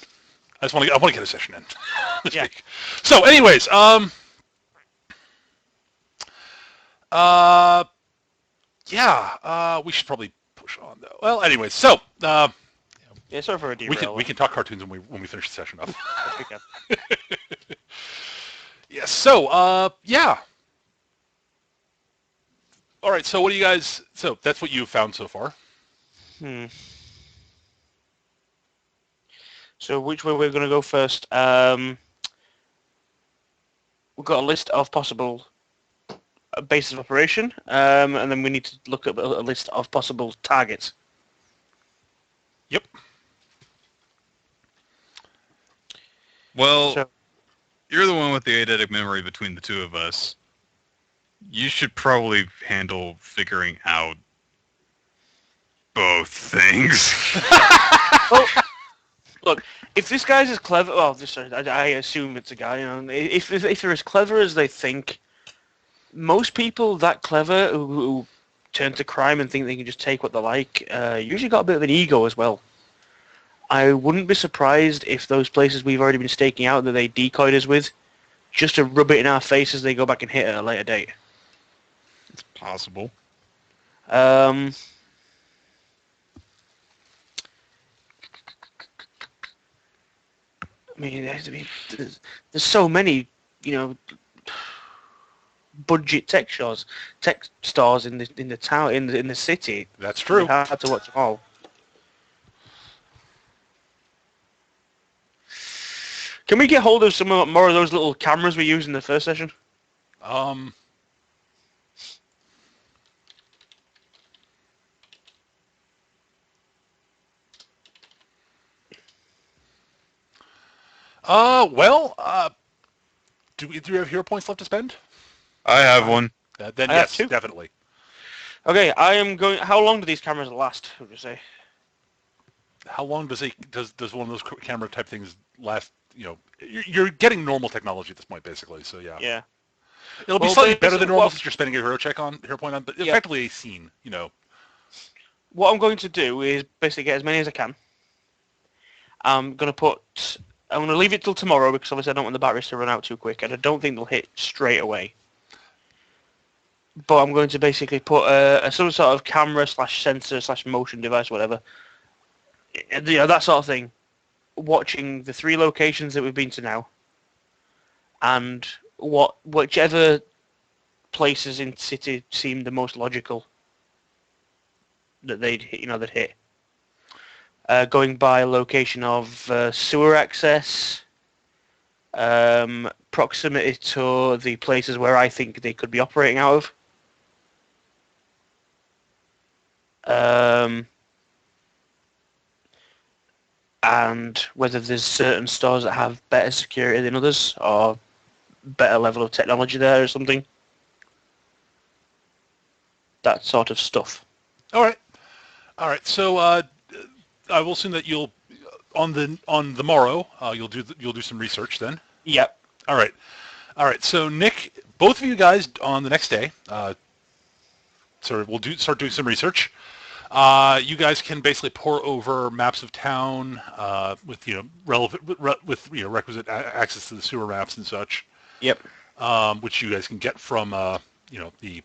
I want to get a session in this week. So, anyways, we should probably push on though. Well, anyways, so Yeah, sorry for a derail. we can talk cartoons when we finish the session up. Yes, we can. Yes. So, yeah. All right. So, what do you guys? So that's what you've found so far. So which way we're going to go first? We've got a list of possible bases of operation, and then we need to look at a list of possible targets. Yep. Well, So- you're the one with the eidetic memory between the two of us. You should probably handle figuring out both things. Well, look, if this guy's as clever, I assume it's a guy. You know, if they're as clever as they think, most people that clever who turn to crime and think they can just take what they like, usually got a bit of an ego as well. I wouldn't be surprised if those places we've already been staking out that they decoyed us with, just to rub it in our face as they go back and hit at a later date. It's possible. I mean, there's so many, budget tech stores in the town, in the city. That's true. It's hard to watch them all. Can we get hold of some more of those little cameras we used in the first session? Do either of you have hero points left to spend? I have one. Then I have yes, two. definitely. Okay, I am going. How long do these cameras last? Would you say? How long does one of those camera type things last? You're getting normal technology at this point, basically. So yeah. Yeah. It'll be Well, slightly better than well- normal since you're spending a hero point on, but Yeah. effectively a scene. What I'm going to do is basically get as many as I can. I'm going to leave it till tomorrow because obviously I don't want the batteries to run out too quick, and I don't think they'll hit straight away. But I'm going to basically put some sort of camera / sensor / motion device, whatever, that sort of thing, watching the 3 locations that we've been to now, and whichever places in city seem the most logical that they'd hit. Going by location of sewer access, proximity to the places where I think they could be operating out of, and whether there's certain stores that have better security than others or better level of technology there or something. That sort of stuff. All right. All right. So I will assume that you'll on the morrow you'll do some research then. Yep. All right. All right. So Nick, both of you guys on the next day, we'll start doing some research. You guys can basically pore over maps of town with requisite access to the sewer maps and such, Yep. which you guys can get from the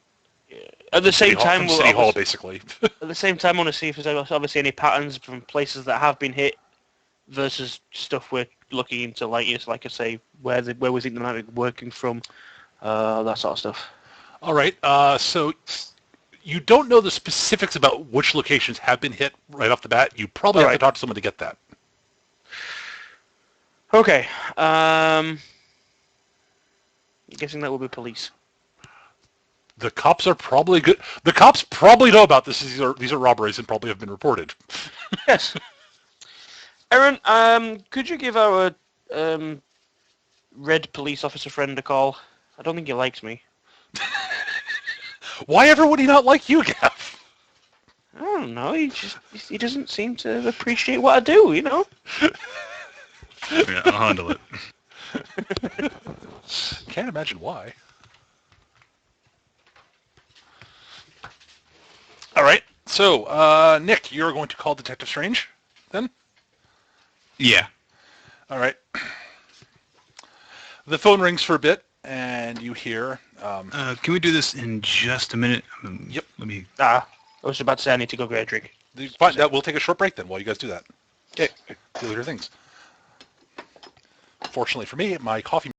At the same time, from City Hall basically. at the same time, I want to see if there's obviously any patterns from places that have been hit versus stuff we're looking into, like I say, where we think they might be working from, that sort of stuff. All right. So you don't know the specifics about which locations have been hit right off the bat. You probably have to talk to someone to get that. Okay. I'm guessing that will be police. The cops are probably good. The cops probably know about this. These are robberies and probably have been reported. Yes. Aaron, could you give our red police officer friend a call? I don't think he likes me. Why ever would he not like you, Gav? I don't know. He doesn't seem to appreciate what I do. Yeah, I'll handle it. Can't imagine why. All right. So, Nick, you're going to call Detective Strange, then? Yeah. All right. The phone rings for a bit, and you hear... Can we do this in just a minute? Yep. Let me... I was about to say I need to go get a drink. Fine, we'll take a short break then while you guys do that. Okay. You'll hear things. Fortunately for me, my coffee